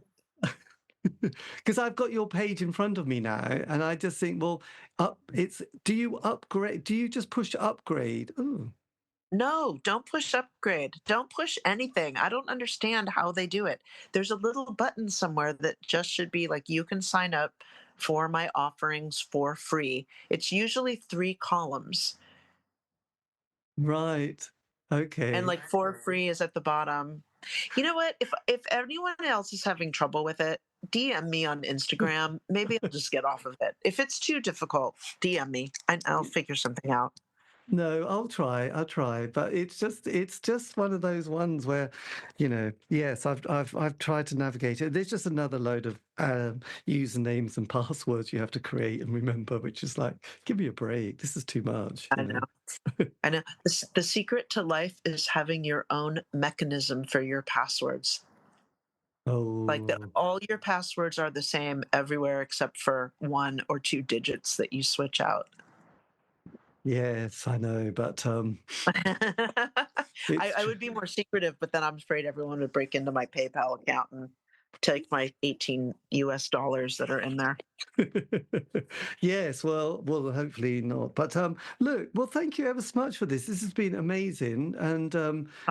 Because I've got your page in front of me now, and I just think, well, do you upgrade? Do you just push upgrade? Oh, No, don't push upgrade. Don't push anything. I don't understand how they do it. There's a little button somewhere that just should be like, you can sign up for my offerings for free. It's usually 3 columns. right. And Okay. like for free is at the bottom. You know what? If anyone else is having trouble with it, DM me on Instagram. Maybe I'll just get off of it. If it's too difficult, DM me. I'll figure something out. No, I'll try, but it's just one of those ones where, yes, I've tried to navigate it. There's just another load of usernames and passwords you have to create and remember, which is like, give me a break. This is too much, I know. I know. The secret to life is having your own mechanism for your passwords. Like that, Oh, all your passwords are the same everywhere except for 1 or 2 digits that you switch out. yes, I know, but it's I would be more secretive, but then I'm afraid everyone would break into my PayPal account and take my 18 US dollars that are in there. Yes, well, hopefully not. But look, well, thank you ever so much for this. This has been amazing, and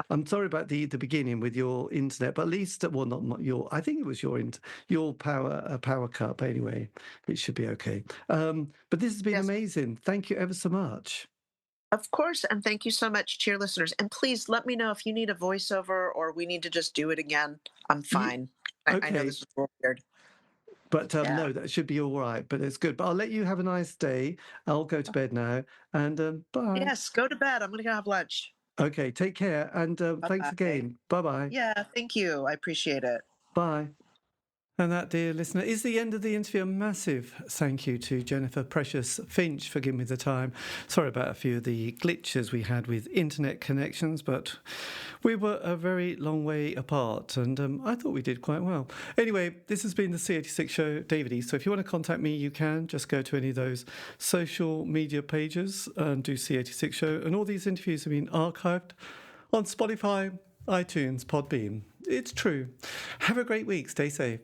I'm sorry about the beginning with your internet, but at least, well, not your. I think it was your power cut. But anyway, it should be okay. But this has been Yes, amazing. Thank you ever so much. of course. And thank you so much to your listeners. And please let me know if you need a voiceover or we need to just do it again. I'm Ye- fine. I know okay, this is a little weird. but Yeah. no, that should be all right. But it's good. But I'll let you have a nice day. I'll go to bed now, and bye. Yes, go to bed. I'm going to go have lunch. Okay, take care, and Bye thanks bye. again. Bye-bye. Yeah, thank you. I appreciate it. Bye. And that, dear listener, is the end of the interview. A massive thank you to Jennifer Precious Finch for giving me the time. Sorry about a few of the glitches we had with internet connections, but we were a very long way apart, and I thought we did quite well. Anyway, this has been the C86 show, David Eastaugh. So if you want to contact me, you can just go to any of those social media pages and do C86 show. And all these interviews have been archived on Spotify, iTunes, Podbean. It's true. Have a great week. Stay safe.